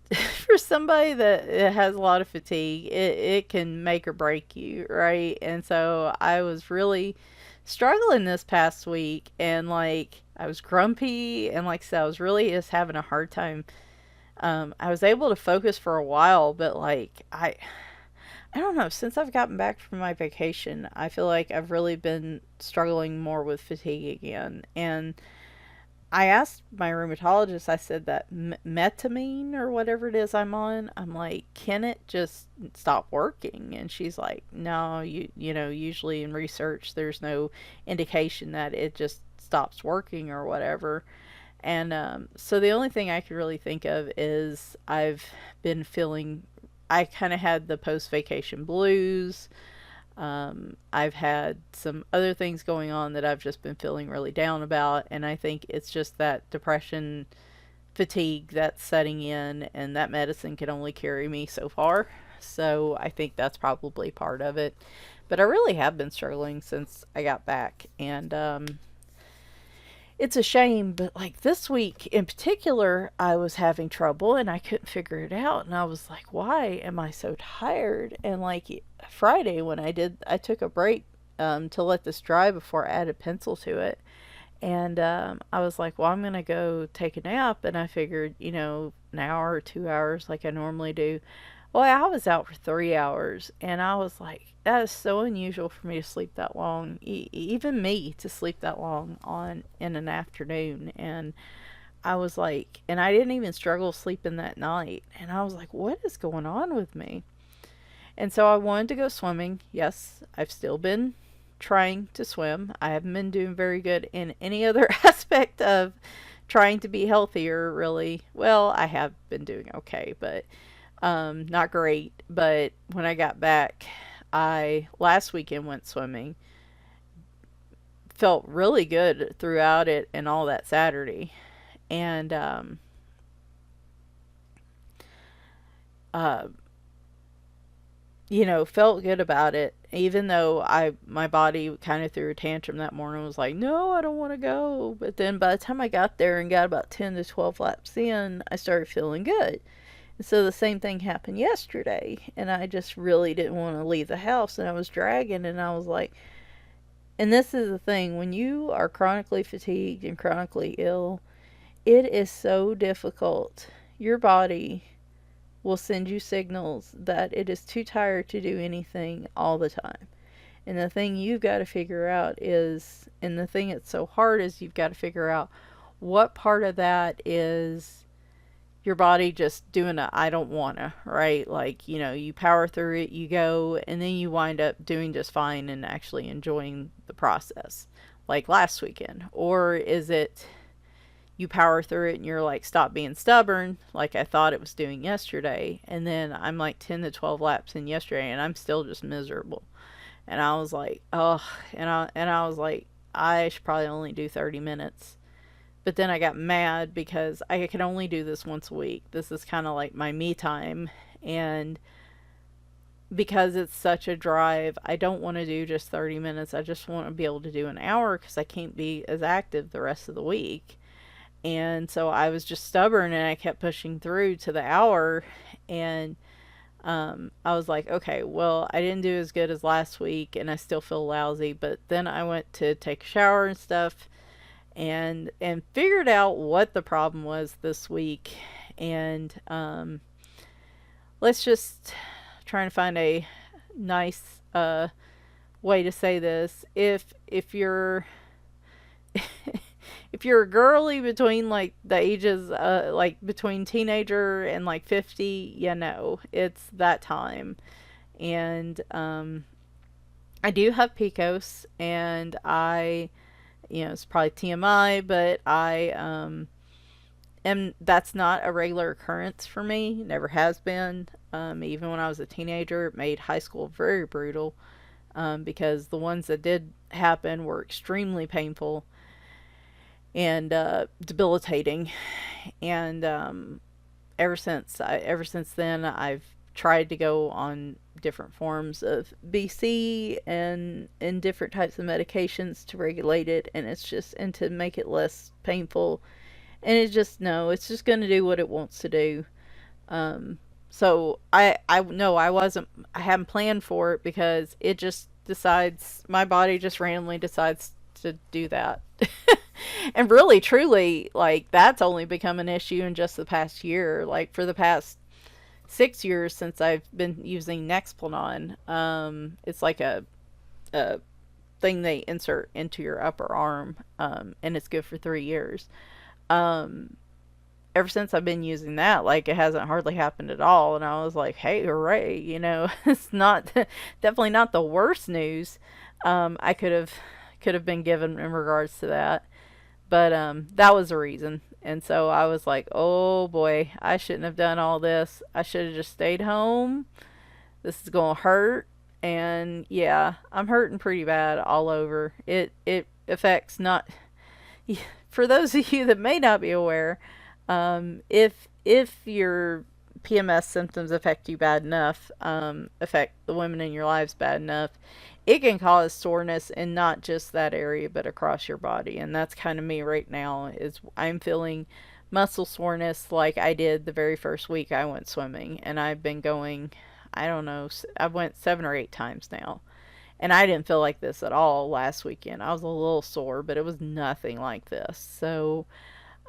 for somebody that has a lot of fatigue. It can make or break you, right? And so I was really struggling this past week, and like I was grumpy, and like I said, I was really just having a hard time. I was able to focus for a while, but like I don't know, since I've gotten back from my vacation, I feel like I've really been struggling more with fatigue again. And I asked my rheumatologist, I said that metamine or whatever it is I'm on, I'm like, can it just stop working? And she's like, no, usually in research, there's no indication that it just stops working or whatever. And so the only thing I could really think of is I've been feeling, I kind of had the post-vacation blues. I've had some other things going on that I've just been feeling really down about, and I think it's just that depression fatigue that's setting in, and that medicine can only carry me so far. So I think that's probably part of it. But I really have been struggling since I got back, and it's a shame, but like this week in particular, I was having trouble and I couldn't figure it out. And I was like, why am I so tired? And like Friday, when I took a break to let this dry before I added pencil to it. And I was like, well, I'm going to go take a nap. And I figured, an hour or 2 hours like I normally do. Well, I was out for 3 hours, and I was like, that is so unusual for me to sleep that long, even me to sleep that long in an afternoon. And I was like, and I didn't even struggle sleeping that night. And I was like, what is going on with me? And so I wanted to go swimming. Yes, I've still been trying to swim. I haven't been doing very good in any other aspect of trying to be healthier, really. Well, I have been doing okay, but not great. But when I got back, I last weekend went swimming. Felt really good throughout it and all that Saturday. And uh, felt good about it, even though my body kind of threw a tantrum that morning, was like, no, I don't want to go. But then by the time I got there and got about 10 to 12 laps in, I started feeling good. And so the same thing happened yesterday, and I just really didn't want to leave the house, and I was dragging, and I was like, and this is the thing, when you are chronically fatigued and chronically ill, it is so difficult. Your body will send you signals that it is too tired to do anything all the time. And the thing you've got to figure out is, and the thing that's so hard is, you've got to figure out what part of that is your body just doing a I don't wanna, right? Like, you power through it, you go, and then you wind up doing just fine and actually enjoying the process, like last weekend. Or is it you power through it and you're like, stop being stubborn, like I thought it was doing yesterday, and then I'm like 10 to 12 laps in yesterday and I'm still just miserable. And I was like, oh, and I was like, I should probably only do 30 minutes. But then I got mad because I can only do this once a week. This is kind of like my me time. And because it's such a drive, I don't want to do just 30 minutes. I just want to be able to do an hour because I can't be as active the rest of the week. And so I was just stubborn and I kept pushing through to the hour. And I was like, okay, well, I didn't do as good as last week and I still feel lousy. But then I went to take a shower and stuff and figured out what the problem was this week. And let's just try and find a nice way to say this. If you're if you're a girly between like the ages like between teenager and like 50, you know, it's that time. And I do have PCOS, and I, you know, it's probably TMI, but I and that's not a regular occurrence for me. Never has been. Even when I was a teenager, it made high school very brutal, because the ones that did happen were extremely painful and debilitating. And ever since then, I've tried to go on different forms of BC and different types of medications to regulate it, and it's just and to make it less painful. And it's just no, it's just going to do what it wants to do. So I no, I haven't planned for it because it just decides, my body just randomly decides to do that. And really truly, like, that's only become an issue in just the past year. Like, for the past 6 years since I've been using Nexplanon, it's like a thing they insert into your upper arm, and it's good for 3 years. um Ever since I've been using that, like, it hasn't hardly happened at all, and I was like, hey, hooray, you know. It's not definitely not the worst news I could have been given in regards to that. But that was the reason. And so I was like, oh boy, I shouldn't have done all this. I should have just stayed home. This is going to hurt. And yeah, I'm hurting pretty bad all over. It affects not for those of you that may not be aware, if your PMS symptoms affect you bad enough, affect the women in your lives bad enough, it can cause soreness in not just that area but across your body. And that's kind of me right now. Is I'm feeling muscle soreness like I did the very first week I went swimming, and I've been going, I don't know, I went 7 or 8 times now. And I didn't feel like this at all last weekend. I was a little sore, but it was nothing like this. So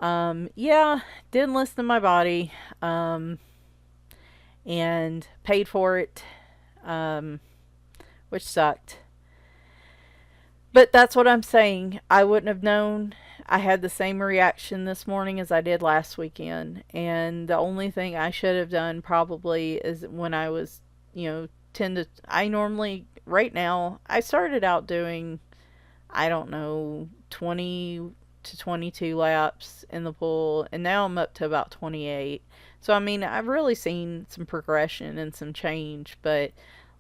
yeah, didn't listen to my body, and paid for it, um, which sucked. But that's what I'm saying. I wouldn't have known. I had the same reaction this morning as I did last weekend. And the only thing I should have done probably is when I was, you know, I normally, right now, I started out doing, I don't know, 20 to 22 laps in the pool, and now I'm up to about 28. So, I mean, I've really seen some progression and some change. But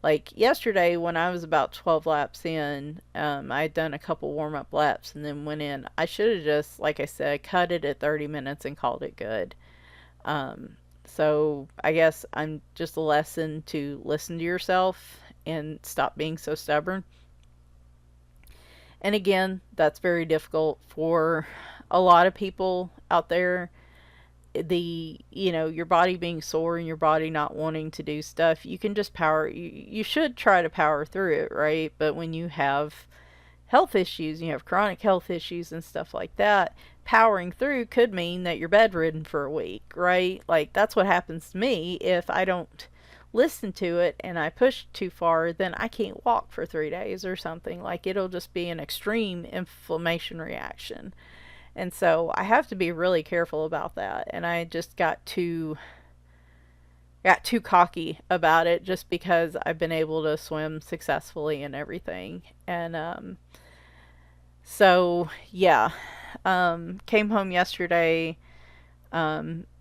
like yesterday, when I was about 12 laps in, I had done a couple warm up laps and then went in. I should have just, like I said, cut it at 30 minutes and called it good. So I guess I'm just a lesson to listen to yourself and stop being so stubborn. And again, that's very difficult for a lot of people out there. You know, your body being sore and your body not wanting to do stuff, you can just you should try to power through it, right? But when you have health issues, you have chronic health issues and stuff like that, powering through could mean that you're bedridden for a week, right? Like, that's what happens to me if I don't listen to it and I push too far. Then I can't walk for 3 days or something. Like, it'll just be an extreme inflammation reaction. And so I have to be really careful about that. And I just got too cocky about it just because I've been able to swim successfully and everything. And so yeah, came home yesterday,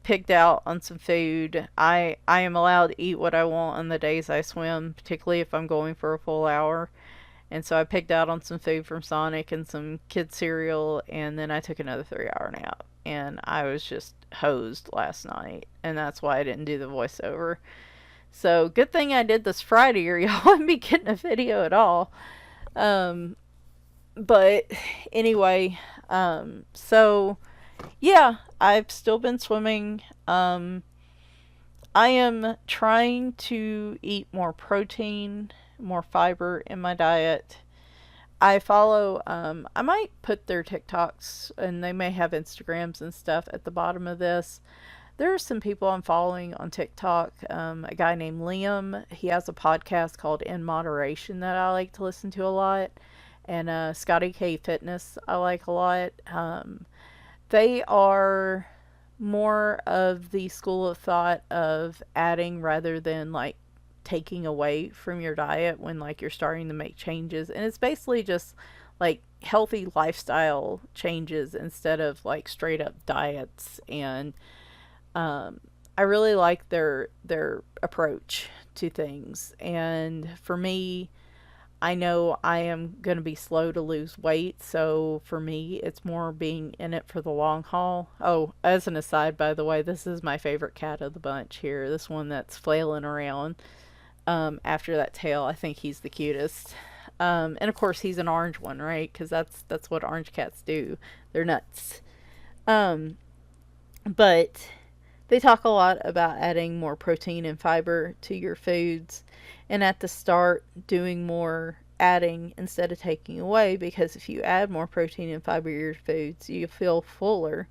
picked out on some food. I am allowed to eat what I want on the days I swim, particularly if I'm going for a full hour. And so I picked out on some food from Sonic and some kid cereal, and then I took another 3 hour nap. And I was just hosed last night, and that's why I didn't do the voiceover. So good thing I did this Friday, or y'all wouldn't be getting a video at all. Um, but anyway, so yeah, I've still been swimming. I am trying to eat more protein, more fiber in my diet. I follow, I might put their TikToks and they may have Instagrams and stuff at the bottom of this. There are some people I'm following on TikTok. A guy named Liam. He has a podcast called In Moderation that I like to listen to a lot. And Scotty K Fitness I like a lot. They are more of the school of thought of adding rather than like taking away from your diet when like you're starting to make changes. And it's basically just like healthy lifestyle changes instead of like straight up diets. And I really like their approach to things. And for me, I know I am going to be slow to lose weight, so for me, it's more being in it for the long haul. Oh, as an aside, by the way, this is my favorite cat of the bunch here. This one that's flailing around after that tail. I think he's the cutest. And of course, he's an orange one, right? Because that's what orange cats do. They're nuts. Um, but they talk a lot about adding more protein and fiber to your foods, and at the start, doing more adding instead of taking away, because if you add more protein and fiber to your foods, you feel fuller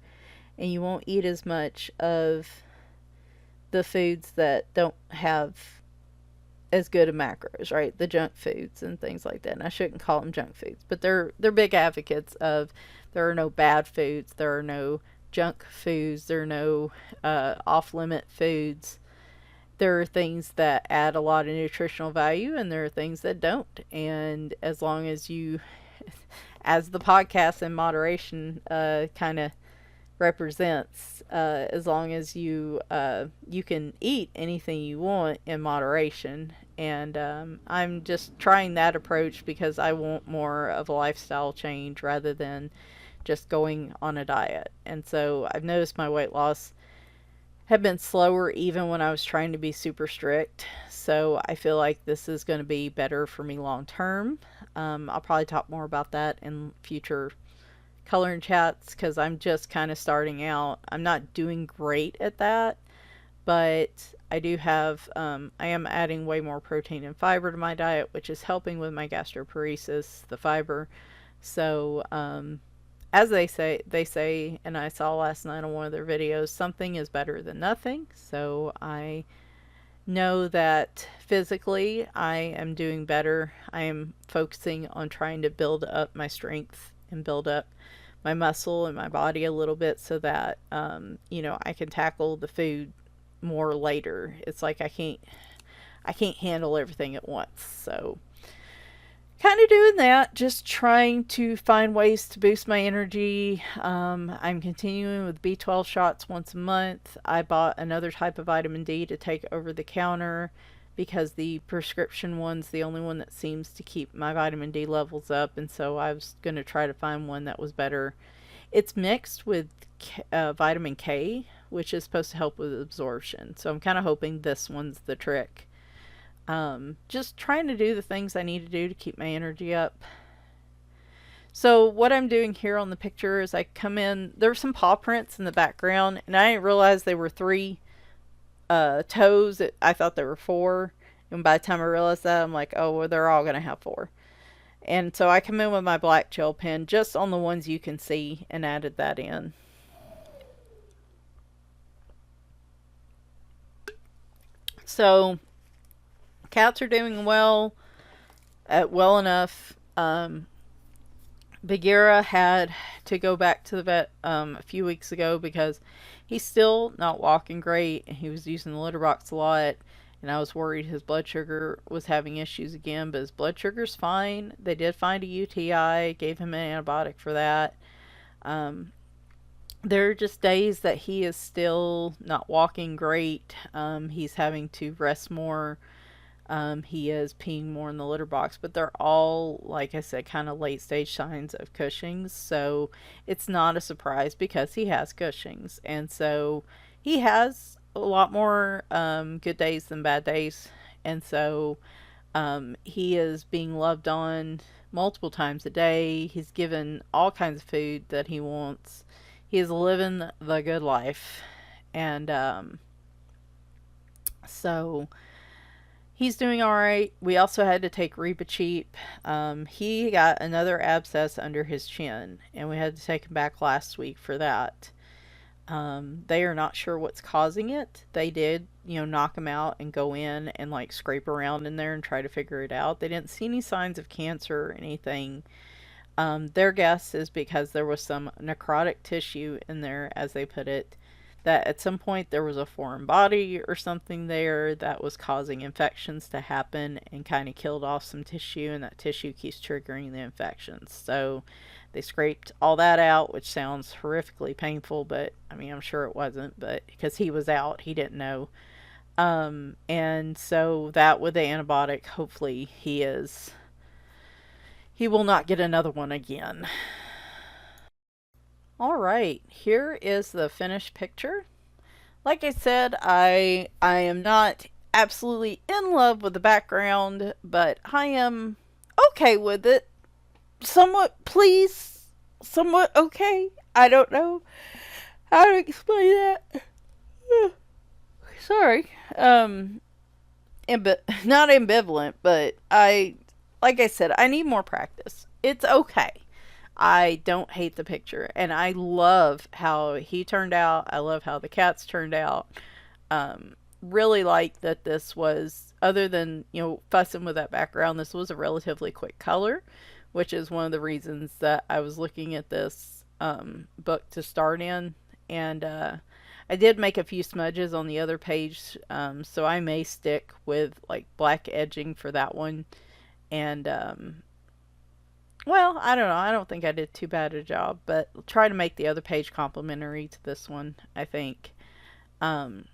and you won't eat as much of the foods that don't have as good of macros, right? The junk foods and things like that. And I shouldn't call them junk foods, but they're big advocates of there are no bad foods, there are no junk foods, there are no off limit foods. There are things that add a lot of nutritional value and there are things that don't. And as long as you, as the podcast in moderation kind of represents, as long as you can eat anything you want in moderation. And I'm just trying that approach because I want more of a lifestyle change rather than just going on a diet. And so I've noticed my weight loss had been slower even when I was trying to be super strict. So I feel like this is going to be better for me long term. I'll probably talk more about that in future coloring chats because I'm just kind of starting out. I'm not doing great at that, but I do have, I am adding way more protein and fiber to my diet, which is helping with my gastroparesis, the fiber. So, as they say, and I saw last night on one of their videos, something is better than nothing. So I know that physically I am doing better. I am focusing on trying to build up my strength and build up my muscle and my body a little bit so that, I can tackle the food more later. It's like I can't handle everything at once. So kind of doing that, just trying to find ways to boost my energy. I'm continuing with B12 shots once a month. I bought another type of vitamin D to take over the counter because the prescription one's the only one that seems to keep my vitamin D levels up, and so I was going to try to find one that was better. It's mixed with vitamin K, which is supposed to help with absorption, so I'm kind of hoping this one's the trick. Just trying to do the things I need to do to keep my energy up. So what I'm doing here on the picture is I come in, there were some paw prints in the background, and I didn't realize they were 3 toes. I thought there were 4, and by the time I realized that, I'm like, oh, well, they're all going to have 4. And so I come in with my black gel pen just on the ones you can see and added that in. So cats are doing well, well enough. Bagheera had to go back to the vet a few weeks ago because he's still not walking great and he was using the litter box a lot, and I was worried his blood sugar was having issues again, but his blood sugar's fine. They did find a UTI, gave him an antibiotic for that. There are just days that he is still not walking great. He's having to rest more. He is peeing more in the litter box, but they're all, like I said, kind of late stage signs of Cushing's. So it's not a surprise because he has Cushing's. And so he has a lot more good days than bad days, and so he is being loved on multiple times a day. He's given all kinds of food that he wants. He is living the good life, and so he's doing all right. We also had to take Reba cheap. He got another abscess under his chin, and we had to take him back last week for that. They are not sure what's causing it. They did, knock him out and go in and like scrape around in there and try to figure it out. They didn't see any signs of cancer or anything. Their guess is because there was some necrotic tissue in there, as they put it, that at some point there was a foreign body or something there that was causing infections to happen and kind of killed off some tissue, and that tissue keeps triggering the infections. So they scraped all that out, which sounds horrifically painful, but I mean, I'm sure it wasn't, but because he was out, he didn't know. And so that with the antibiotic, hopefully he will not get another one again. All right, here is the finished picture. Like I said, I am not absolutely in love with the background, but I am okay with it. Somewhat pleased, somewhat okay. I don't know how to explain that. Sorry. Not ambivalent, but like I said, I need more practice. It's okay. I don't hate the picture, and I love how he turned out. I love how the cats turned out. Really like that this was, other than, fussing with that background, this was a relatively quick color, which is one of the reasons that I was looking at this book to start in. And I did make a few smudges on the other page, so I may stick with like black edging for that one. And well, I don't know. I don't think I did too bad a job, but try to make the other page complementary to this one, I think. Um,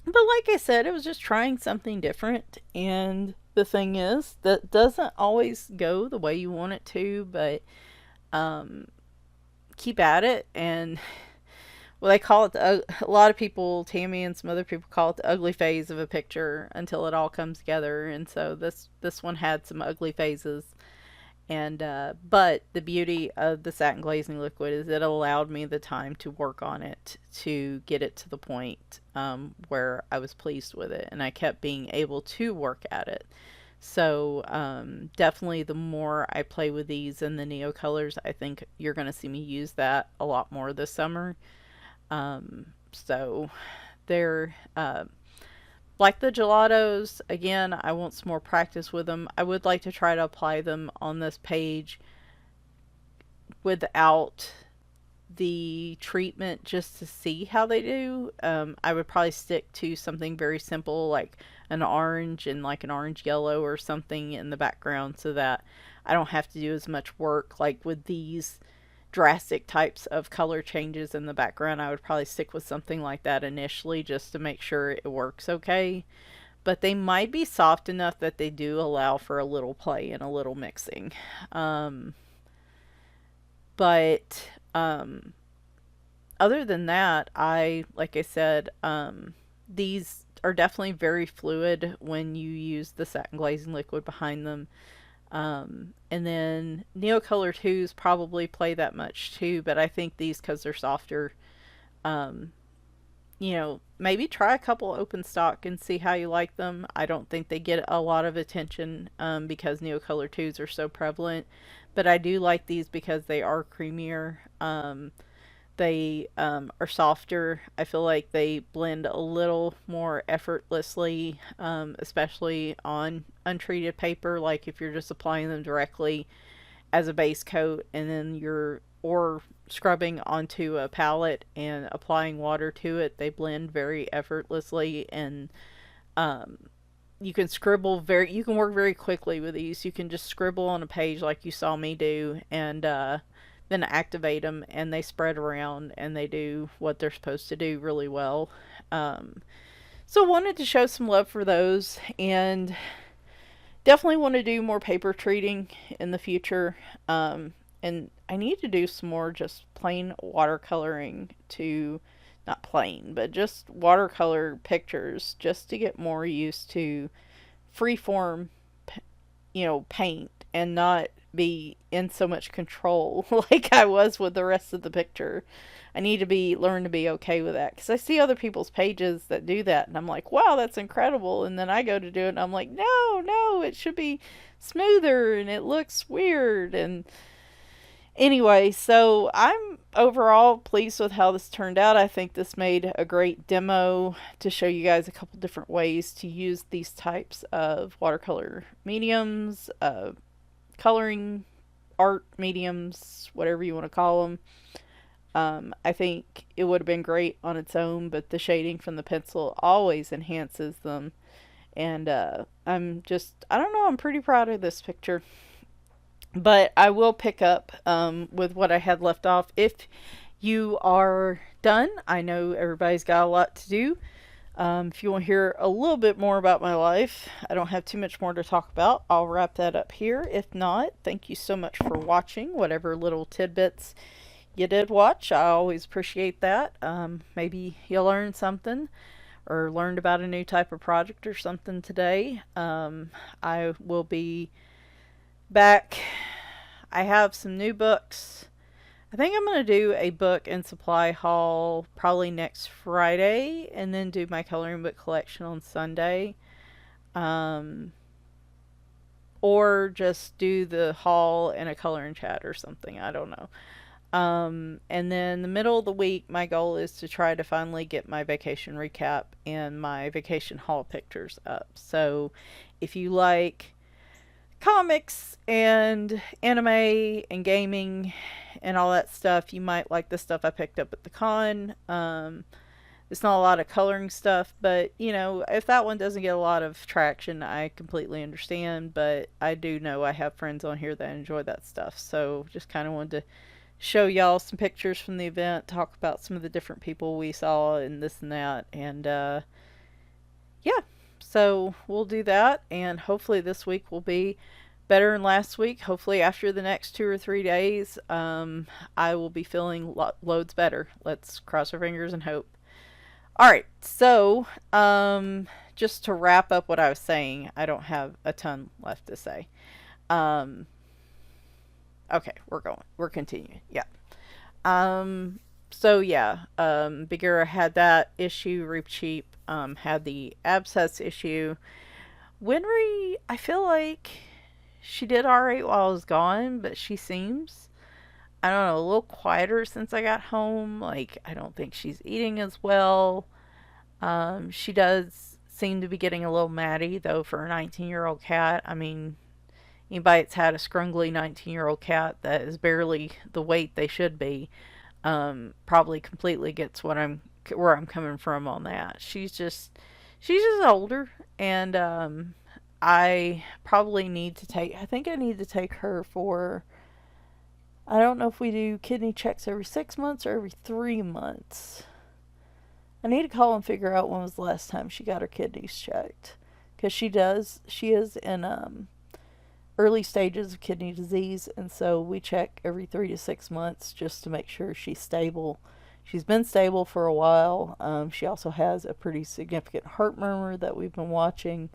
but like I said, it was just trying something different. And the thing is, that doesn't always go the way you want it to, but um, keep at it. And well, they call it a lot of people, Tammy and some other people, call it the ugly phase of a picture until it all comes together. And so this one had some ugly phases. And but the beauty of the satin glazing liquid is it allowed me the time to work on it to get it to the point where I was pleased with it, and I kept being able to work at it. So definitely the more I play with these and the neo colors, I think you're going to see me use that a lot more this summer. So they're like the gelatos, again, I want some more practice with them. I would like to try to apply them on this page without the treatment just to see how they do. I would probably stick to something very simple like an orange and like an orange yellow or something in the background so that I don't have to do as much work like with these drastic types of color changes in the background. I would probably stick with something like that initially just to make sure it works okay. But they might be soft enough that they do allow for a little play and a little mixing. But other than that, like I said, these are definitely very fluid when you use the satin glazing liquid behind them. And then Neocolor 2s probably play that much too, but I think these, because they're softer, um, maybe try a couple open stock and see how you like them. I don't think they get a lot of attention because Neocolor 2s are so prevalent, but I do like these because they are creamier. They are softer. I feel like they blend a little more effortlessly, especially on untreated paper. Like if you're just applying them directly as a base coat and then or scrubbing onto a palette and applying water to it, they blend very effortlessly. And you can you can work very quickly with these. You can just scribble on a page like you saw me do, and then activate them, and they spread around and they do what they're supposed to do really well. So wanted to show some love for those, and definitely want to do more paper treating in the future. And I need to do some more just plain watercoloring to not plain, but just watercolor pictures, just to get more used to freeform, paint, and not be in so much control like I was with the rest of the picture. I need to be learn to be okay with that, because I see other people's pages that do that, and I'm like, wow, that's incredible. And then I go to do it, and I'm like, no, no, it should be smoother, and it looks weird. And anyway, so I'm overall pleased with how this turned out. I think this made a great demo to show you guys a couple different ways to use these types of watercolor mediums, coloring art mediums, whatever you want to call them. I think it would have been great on its own, but the shading from the pencil always enhances them. And I don't know, I'm pretty proud of this picture. But I will pick up with what I had left off. If you are done, I know everybody's got a lot to do. If you want to hear a little bit more about my life, I don't have too much more to talk about. I'll wrap that up here. If not, thank you so much for watching. Whatever little tidbits you did watch, I always appreciate that. Maybe you learned something or learned about a new type of project or something today. I will be back. I have some new books. I think I'm going to do a book and supply haul probably next Friday, and then do my coloring book collection on Sunday. Or just do the haul and a coloring chat or something. I don't know. And then the middle of the week, my goal is to try to finally get my vacation recap and my vacation haul pictures up. So if you like comics and anime and gaming and all that stuff, you might like the stuff I picked up at the con. It's not a lot of coloring stuff, but if that one doesn't get a lot of traction, I completely understand. But I do know I have friends on here that enjoy that stuff, so just kind of wanted to show y'all some pictures from the event, talk about some of the different people we saw and this and that. And yeah, so we'll do that, and hopefully this week will be better than last week. Hopefully after the next 2 or 3 days, I will be feeling loads better. Let's cross our fingers and hope. Alright, so just to wrap up what I was saying, I don't have a ton left to say. Okay, we're continuing. Yeah. So yeah, Big Era had that issue. Reap Cheap had the abscess issue. Winry, I feel like she did alright while I was gone, but she seems, I don't know, a little quieter since I got home. Like, I don't think she's eating as well. She does seem to be getting a little matty, though, for a 19-year-old cat. I mean, anybody that's had a scrungly 19-year-old cat that is barely the weight they should be, probably completely gets where I'm coming from on that. She's just older, and I probably need to I think I need to take her for, I don't know if we do kidney checks every 6 months or every 3 months. I need to call and figure out when was the last time she got her kidneys checked. Because she is in early stages of kidney disease, and so we check every 3 to 6 months just to make sure she's stable. She's been stable for a while. She also has a pretty significant heart murmur that we've been watching.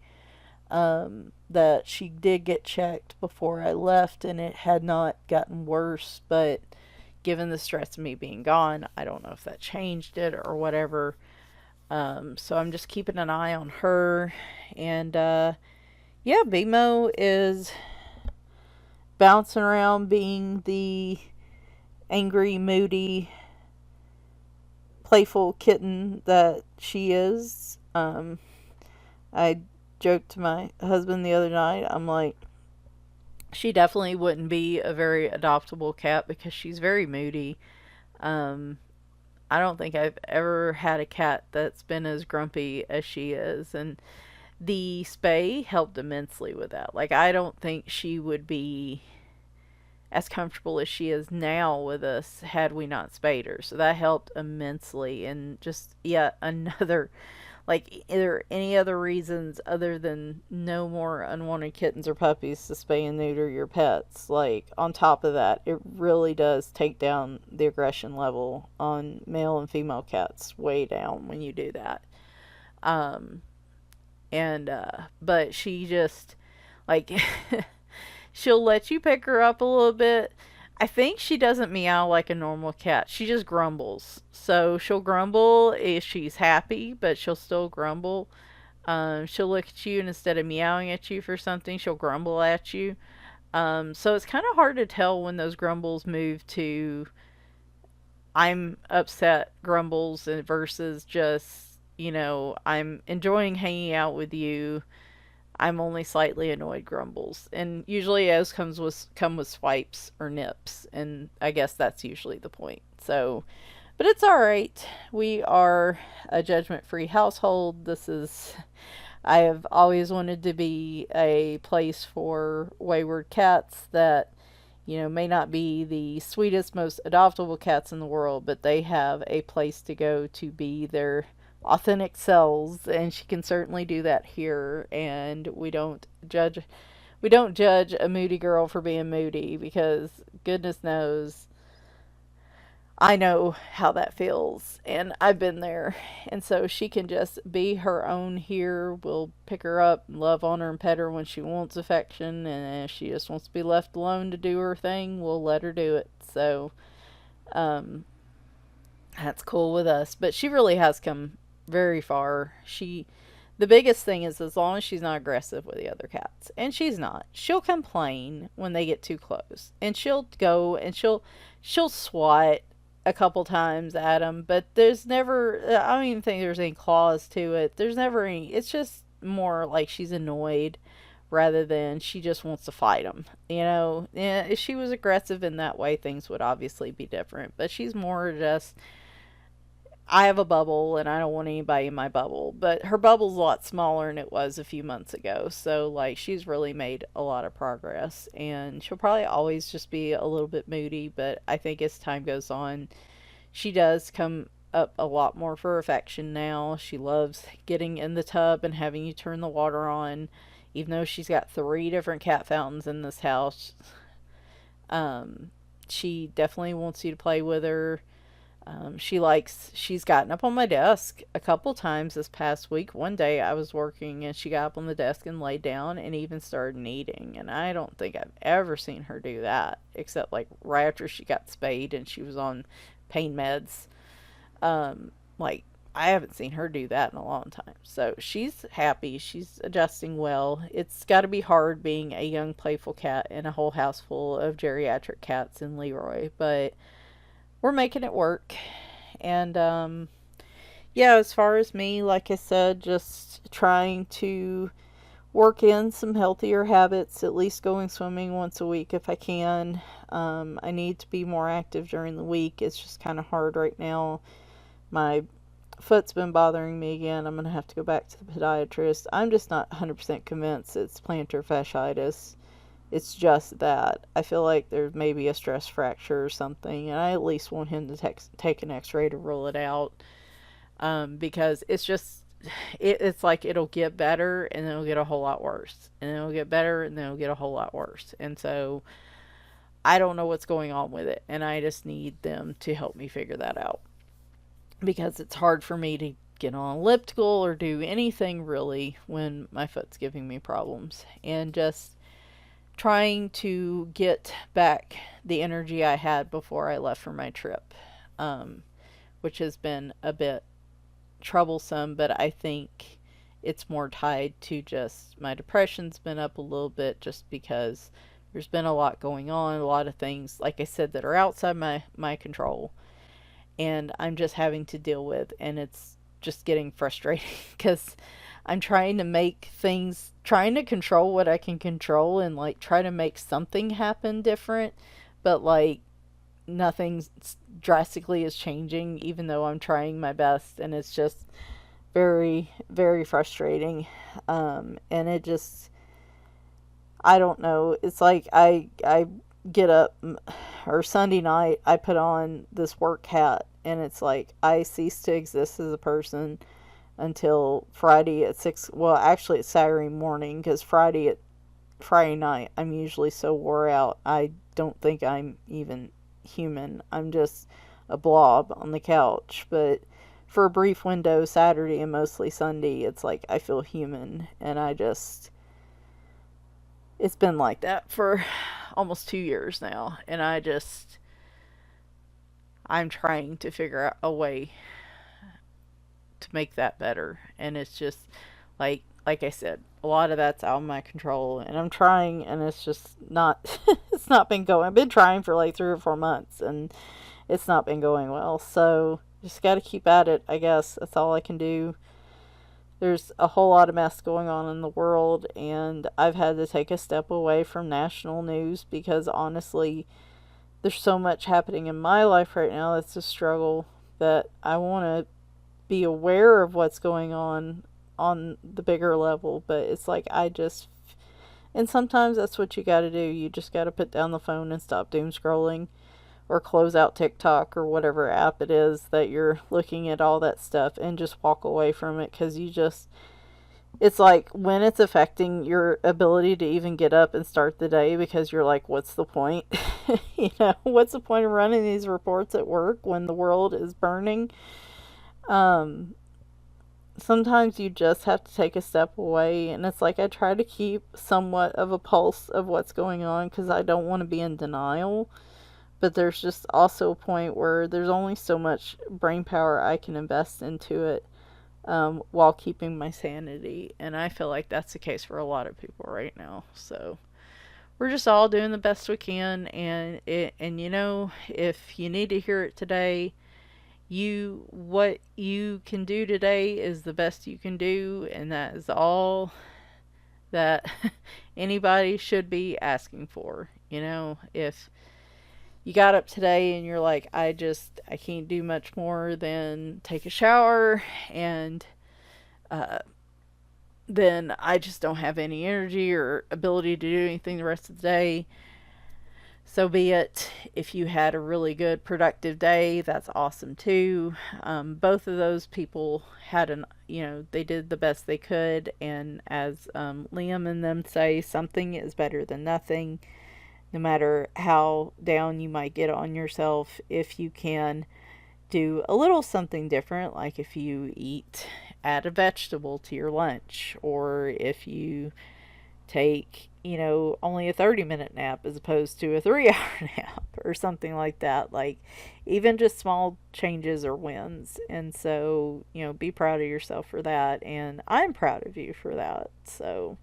That she did get checked before I left, and it had not gotten worse, but given the stress of me being gone, I don't know if that changed it or whatever. So I'm just keeping an eye on her. And yeah, BMO is bouncing around being the angry, moody, playful kitten that she is. I joked to my husband the other night, I'm like, she definitely wouldn't be a very adoptable cat because she's very moody. I don't think I've ever had a cat that's been as grumpy as she is, and the spay helped immensely with that. Like, I don't think she would be as comfortable as she is now with us had we not spayed her. So that helped immensely, and just yet another Like, are there any other reasons other than no more unwanted kittens or puppies to spay and neuter your pets? Like, on top of that, it really does take down the aggression level on male and female cats way down when you do that. Um, but she just, like, she'll let you pick her up a little bit. I think she doesn't meow like a normal cat. She just grumbles. So she'll grumble if she's happy, but she'll still grumble. She'll look at you and instead of meowing at you for something, she'll grumble at you. So it's kind of hard to tell when those grumbles move to I'm upset grumbles versus just, I'm enjoying hanging out with you. I'm only slightly annoyed grumbles. And usually those come with swipes or nips, and I guess that's usually the point. So, but it's all right. We are a judgment-free household. I have always wanted to be a place for wayward cats that, may not be the sweetest, most adoptable cats in the world, but they have a place to go to be their authentic selves, and she can certainly do that here. And we don't judge a moody girl for being moody, because goodness knows I know how that feels, and I've been there. And so she can just be her own here. We'll pick her up, love on her, and pet her when she wants affection. And if she just wants to be left alone to do her thing, we'll let her do it. So, um, that's cool with us. But she really has come very far. The biggest thing is, as long as she's not aggressive with the other cats, and she's not, she'll complain when they get too close, and she'll go and she'll swat a couple times at them, but there's never, I don't even think there's any claws to it. There's never any, it's just more like she's annoyed rather than she just wants to fight them. Yeah, if she was aggressive in that way, things would obviously be different, but she's more just, I have a bubble and I don't want anybody in my bubble. But her bubble's a lot smaller than it was a few months ago. So, like, she's really made a lot of progress. And she'll probably always just be a little bit moody. But I think as time goes on, she does come up a lot more for affection now. She loves getting in the tub and having you turn the water on. Even though she's got 3 different cat fountains in this house, um, she definitely wants you to play with her. She's gotten up on my desk a couple times this past week. One day I was working and she got up on the desk and laid down and even started kneading. And I don't think I've ever seen her do that, except like right after she got spayed and she was on pain meds. Like, I haven't seen her do that in a long time. So she's happy. She's adjusting well. It's got to be hard being a young, playful cat in a whole house full of geriatric cats in Leroy, but we're making it work. And yeah, as far as me, like I said, just trying to work in some healthier habits, at least going swimming once a week if I can. I need to be more active during the week. It's just kind of hard right now. My foot's been bothering me again. I'm going to have to go back to the podiatrist. I'm just not 100% convinced it's plantar fasciitis. It's just that. I feel like there's maybe a stress fracture or something, and I at least want him to take an x-ray to rule it out, because it's like it'll get better, and then it'll get a whole lot worse, and then it'll get better, and then it'll get a whole lot worse. And so I don't know what's going on with it, and I just need them to help me figure that out, because it's hard for me to get on elliptical or do anything really when my foot's giving me problems. And just trying to get back the energy I had before I left for my trip, which has been a bit troublesome, but I think it's more tied to just my depression's been up a little bit, just because there's been a lot going on, a lot of things, like I said, that are outside my control, and I'm just having to deal with, and it's just getting frustrating because I'm trying to make things, trying to control what I can control, and like try to make something happen different, but like nothing drastically is changing, even though I'm trying my best, and it's just very, very frustrating. And it just, I don't know. It's like I get up, or Sunday night I put on this work hat, and it's like I cease to exist as a person. until Friday at 6. Well, actually, it's Saturday morning, because Friday night, I'm usually so wore out, I don't think I'm even human. I'm just a blob on the couch. But for a brief window, Saturday and mostly Sunday, it's like I feel human. And it's been like that for almost 2 years now. And I'm trying to figure out a way to make that better. And it's just like I said, a lot of that's out of my control, and I'm trying, and it's just not it's not been going. I've been trying for like 3 or 4 months, and it's not been going well. So just got to keep at it, I guess. That's all I can do. There's a whole lot of mess going on in the world, and I've had to take a step away from national news because honestly, there's so much happening in my life right now that's a struggle, that I want to be aware of what's going on the bigger level. But it's like and sometimes that's what you got to do. You just got to put down the phone and stop doom scrolling, or close out TikTok or whatever app it is that you're looking at all that stuff, and just walk away from it. Because it's like when it's affecting your ability to even get up and start the day, because you're like, what's the point? What's the point of running these reports at work when the world is burning? Sometimes you just have to take a step away, and it's like I try to keep somewhat of a pulse of what's going on, because I don't want to be in denial. But there's just also a point where there's only so much brain power I can invest into it, while keeping my sanity. And I feel like that's the case for a lot of people right now. So we're just all doing the best we can. And if you need to hear it today, what you can do today is the best you can do. And that is all that anybody should be asking for. If you got up today and you're like, I can't do much more than take a shower, and then I just don't have any energy or ability to do anything the rest of the day, so be it. If you had a really good productive day, that's awesome too. Both of those people they did the best they could. And as Liam and them say, something is better than nothing. No matter how down you might get on yourself, if you can do a little something different, like if you add a vegetable to your lunch, or if you take, only a 30-minute nap as opposed to a 3-hour nap, or something like that. Like, even just small changes are wins. And so, be proud of yourself for that. And I'm proud of you for that. So,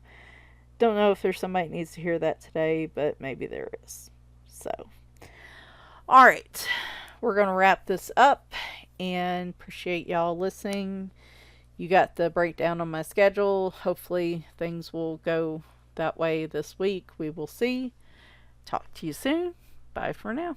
don't know if there's somebody that needs to hear that today, but maybe there is. So, all right, we're going to wrap this up, and appreciate y'all listening. You got the breakdown on my schedule. Hopefully things will go that way this week. We will see. Talk to you soon. Bye for now.